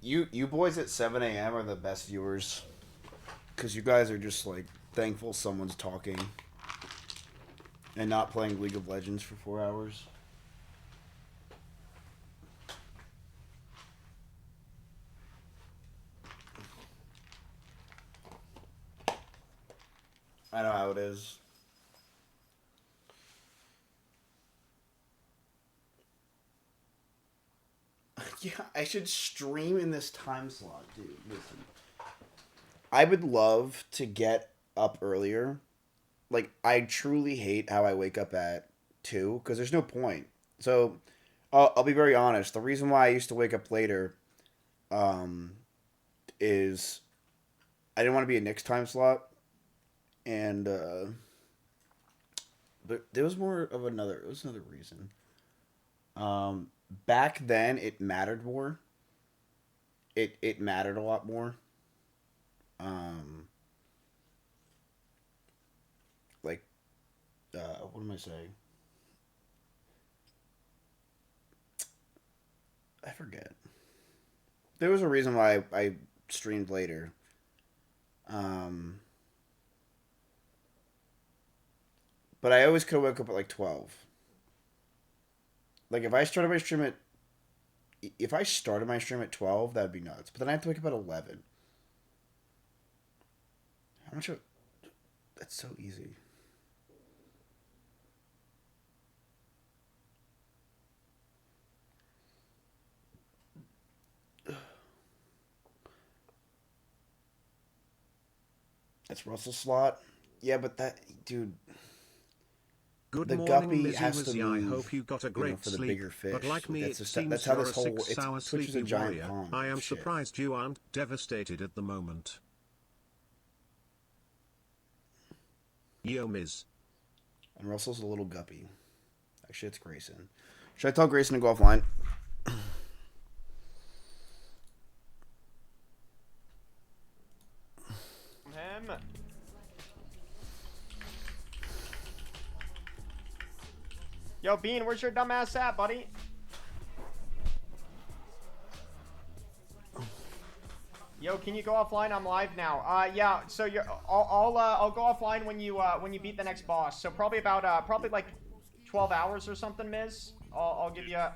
You boys at 7 a.m. are the best viewers. Because you guys are just like thankful someone's talking. And not playing League of Legends for 4 hours. I know how it is. Yeah, I should stream in this time slot, dude. Listen. I would love to get up earlier. Like, I truly hate how I wake up at 2, because there's no point. So, I'll be very honest. The reason why I used to wake up later is I didn't want to be a Knicks time slot. And, but there was more of another reason. Back then, it mattered more. It mattered a lot more. Like, what am I saying? I forget. There was a reason why I streamed later. But I always could have woke up at like 12. Like, if I started my stream at 12, that'd be nuts. But then I have to wake up at 11. How much of... That's so easy. That's Russell slot. Yeah, but that... Dude... Good the morning, guppy Lizzie has to Wizzy. move, I hope you got a great for the sleep. bigger fish. But like me, That's it just- seems that's how you're this a whole- 6-hour Twitch is a sleepy giant warrior. pond I am of shit. surprised you aren't devastated at the moment. Yo, Miz. And Russell's a little guppy. Actually, it's Grayson. Should I tell Grayson to go offline? Him. Yo, Bean, where's your dumb ass at, buddy? Yo, can you go offline? I'm live now. Yeah. So I'll go offline when you beat the next boss. So probably about probably like 12 hours or something, Miz. I'll give you a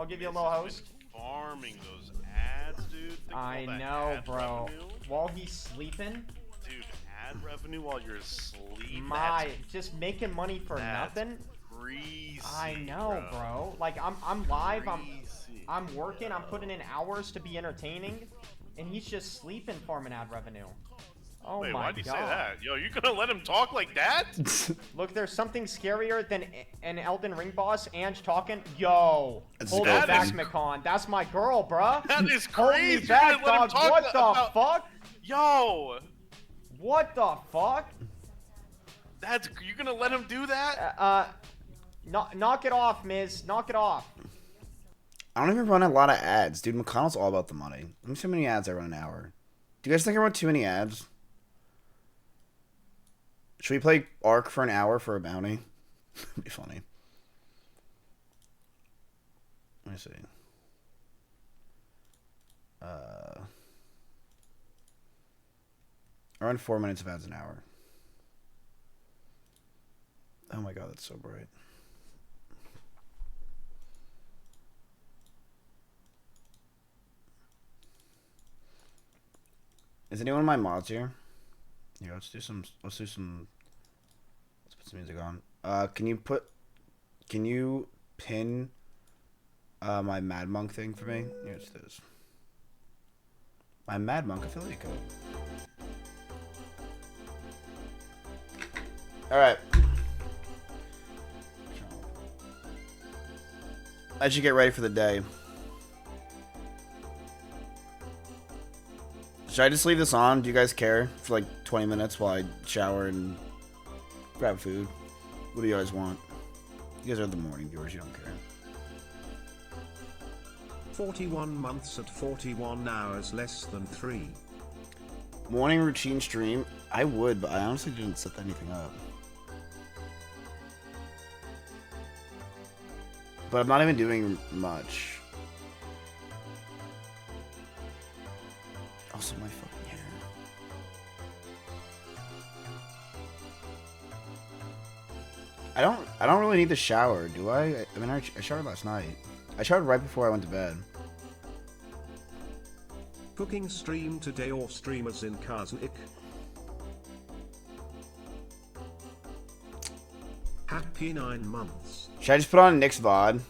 little host. Farming those ads, dude. Think of all I that know, ad bro. revenue. While he's sleeping. Dude, ad revenue while you're asleep. Just making money for nothing. Greasy, I know, bro. Like I'm live. I'm working. I'm putting in hours to be entertaining, and he's just sleeping farming ad revenue. Oh Wait, my why'd you god. say that? Yo, you gonna let him talk like that? Look, there's something scarier than an Elden Ring boss, Ange talking. Yo, hold that me back, is- McCon. That's my girl, bruh. That is Hold me crazy. You're back, gonna let him dog. talk What the about- fuck? Yo, What the fuck? you gonna let him do that? Knock it off, Miz. Knock it off. I don't even run a lot of ads, dude. McConnell's all about the money. Let me see how many ads I run an hour. Do you guys think I run too many ads? Should we play Ark for an hour for a bounty? That'd be funny. Let me see. I run 4 minutes of ads an hour. Oh my god, that's so bright. Is anyone of my mods here? Yeah, let's put some music on. Can you pin my Mad Monk thing for me? Here's this. My Mad Monk affiliate code. Alright. I should get ready for the day. Should I just leave this on? Do you guys care? For like 20 minutes while I shower and grab food? What do you guys want? You guys are the morning viewers, you don't care. 41 months at 41 hours less than 3. Morning routine stream? I would, but I honestly didn't set anything up. But I'm not even doing much. Also, my fucking hair. I don't really need to shower, do I? I mean, I showered last night. I showered right before I went to bed. Cooking stream today or streamers in Kaznik? Happy 9 months. Should I just put on Nick's VOD?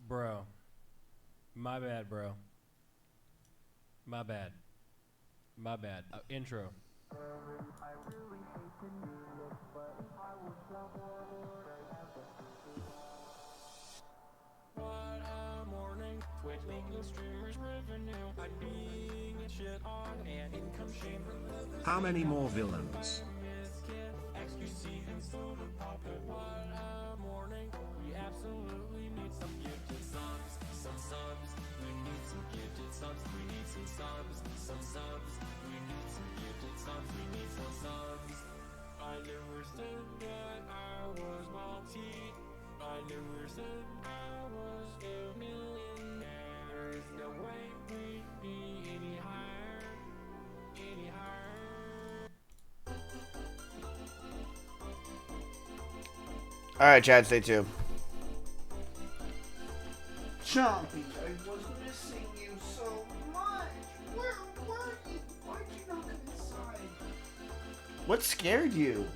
Bro. My bad, bro. My bad. My bad. Intro. Twitch making streamers revenue. I'm being a shit on and income shame. How many more villains? Mizkif, XQC and soda pop it. What a morning. We absolutely need some gifted subs. Some subs. We need some gifted subs. We need some subs. Some subs. We need some gifted subs. We need some subs. I never said that I was multi. I never said I was a millionaire. There's no way we'd be any higher. Any higher. Alright, Chad, stay tuned. Chompy, I was missing you so much. Where were you? Why'd you not come inside? What scared you?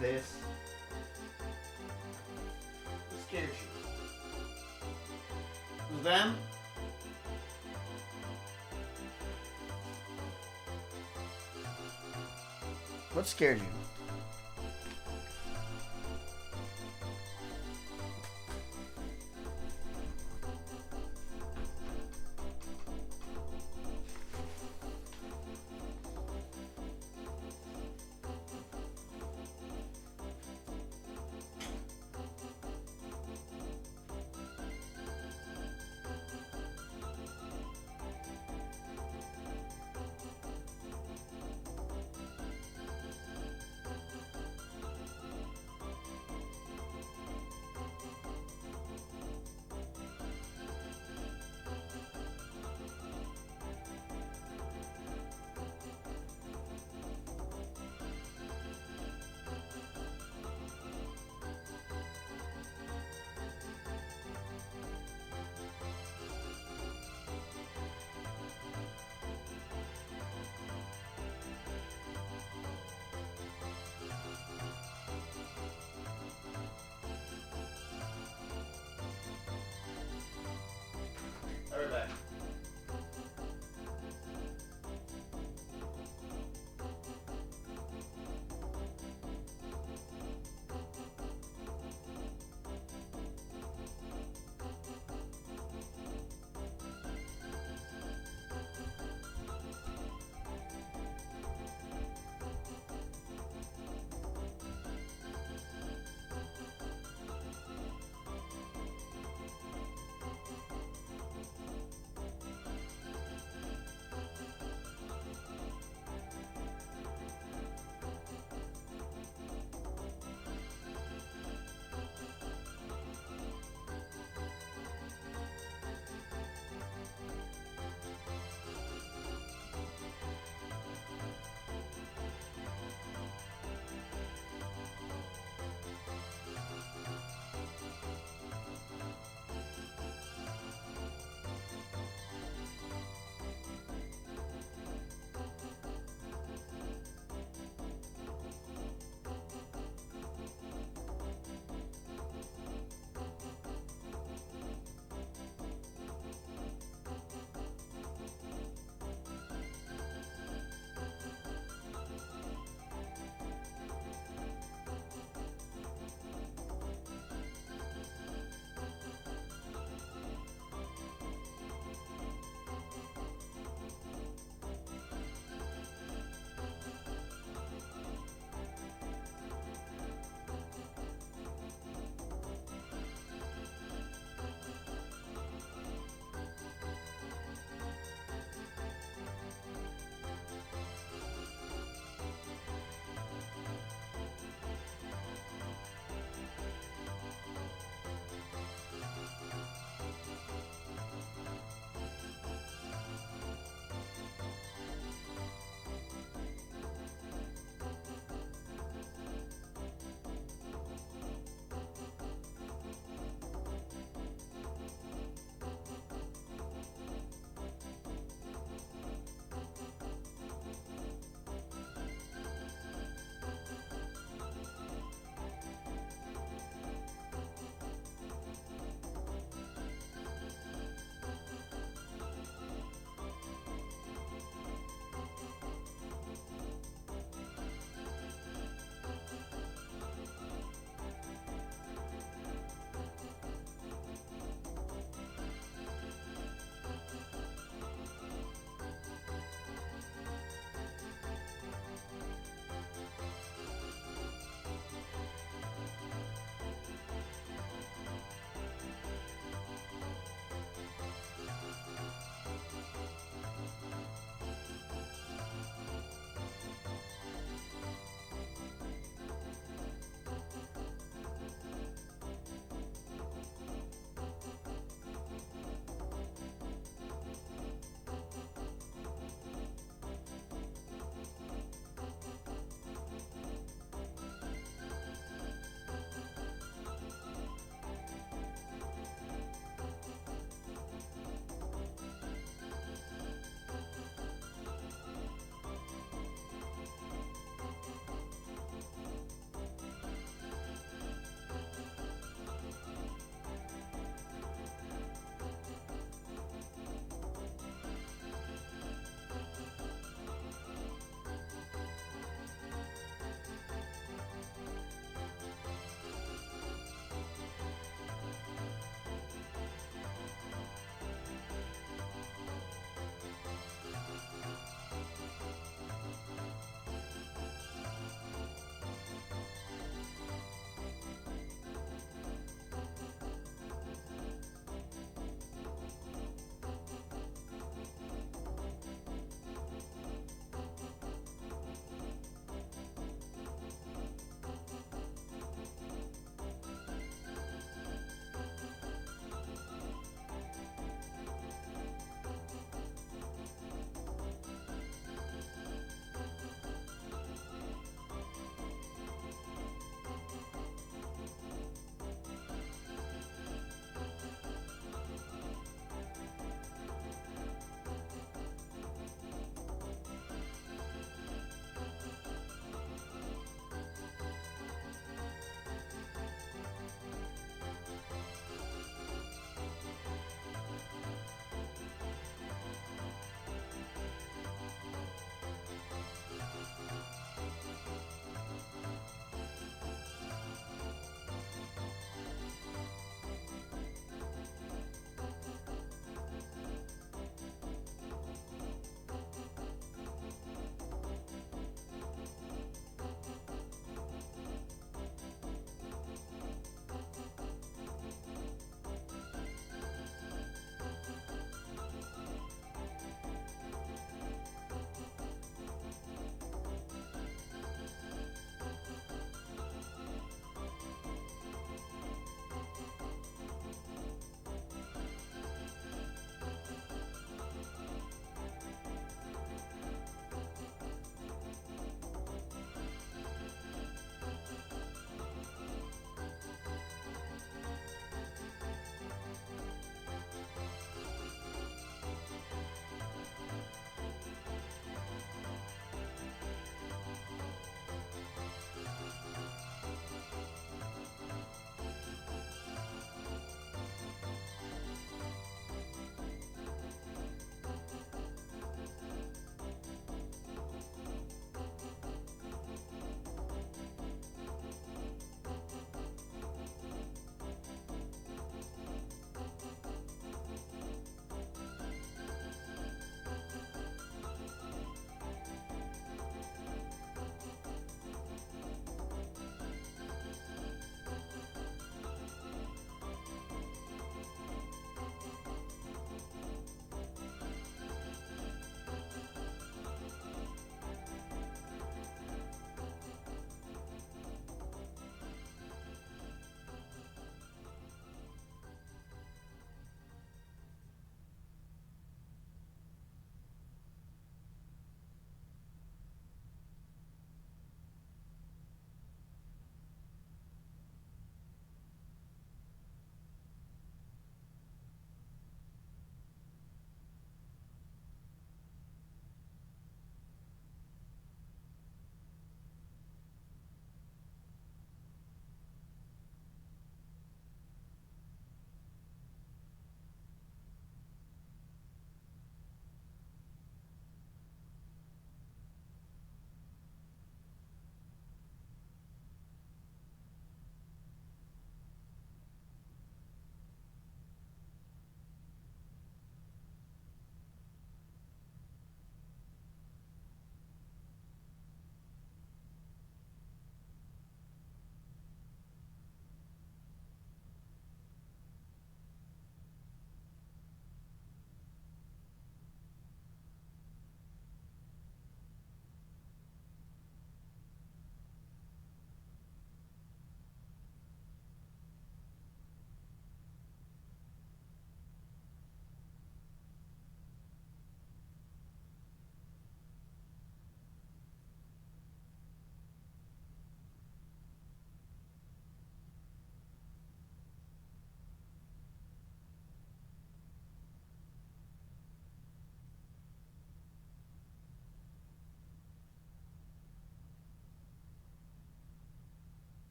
This. What scared you? Was them? What scared you?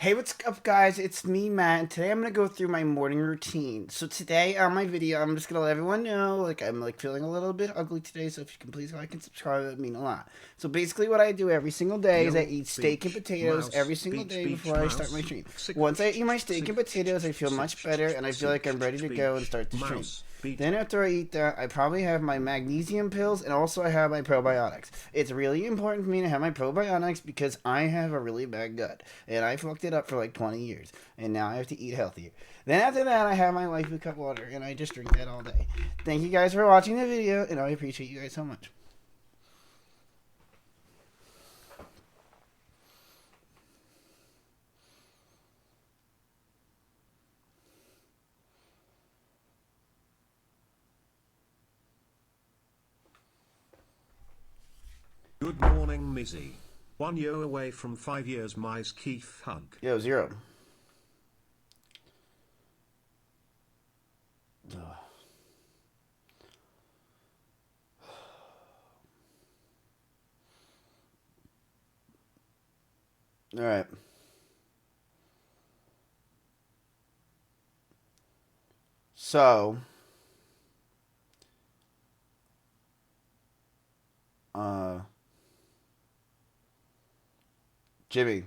Hey, what's up, guys? It's me, Matt, and today I'm gonna go through my morning routine. So today on my video, I'm just gonna let everyone know, like, I'm like feeling a little bit ugly today. So if you can please like and subscribe, it would mean a lot. So basically, what I do every single day is I eat steak and potatoes every single day before I start my stream. Once I eat my steak and potatoes, I feel much better, and I feel like I'm ready to go and start the stream. Then after I eat that, I probably have my magnesium pills, and also I have my probiotics. It's really important for me to have my probiotics because I have a really bad gut, and I fucked it up for like 20 years, and now I have to eat healthier. Then after that, I have my Life Cup water, and I just drink that all day. Thank you guys for watching the video, and I appreciate you guys so much. Good morning, Mizzy. 1 year away from 5 years, Mizkif hug. Yo, 0. All right. So, Jimmy.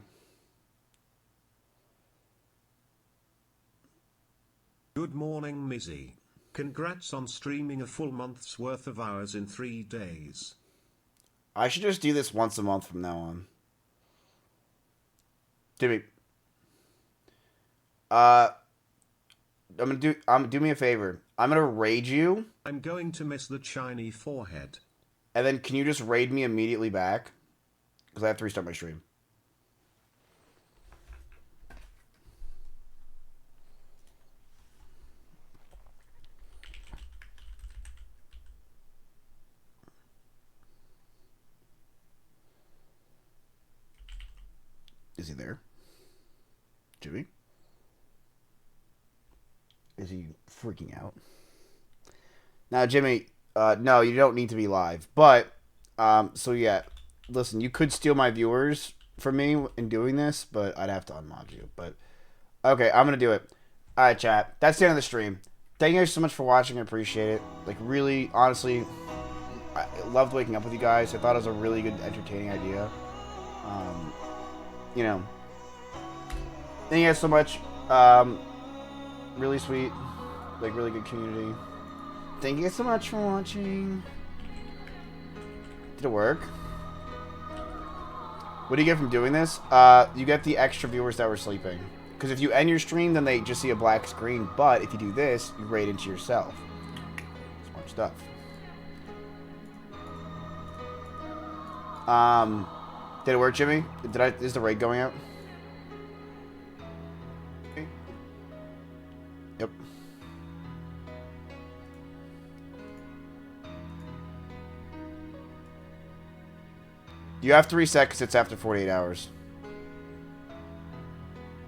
Good morning, Mizzy. Congrats on streaming a full month's worth of hours in 3 days. I should just do this once a month from now on. Jimmy. Do me a favor. I'm gonna raid you. I'm going to miss the shiny forehead. And then can you just raid me immediately back? Because I have to restart my stream. Is he there? Jimmy? Is he freaking out? Now, Jimmy, no, you don't need to be live. But, so yeah, listen, you could steal my viewers from me in doing this, but I'd have to unmod you. But, okay, I'm going to do it. Alright, chat. That's the end of the stream. Thank you guys so much for watching. I appreciate it. Like, really, honestly, I loved waking up with you guys. I thought it was a really good, entertaining idea. You know, thank you guys so much. Really sweet, like really good community. Thank you guys so much for watching. Did it work? What do you get from doing this? You get the extra viewers that were sleeping. Because if you end your stream, then they just see a black screen. But if you do this, you raid into yourself. Smart stuff. Did it work, Jimmy? Is the raid going out? Yep. You have to reset because it's after 48 hours.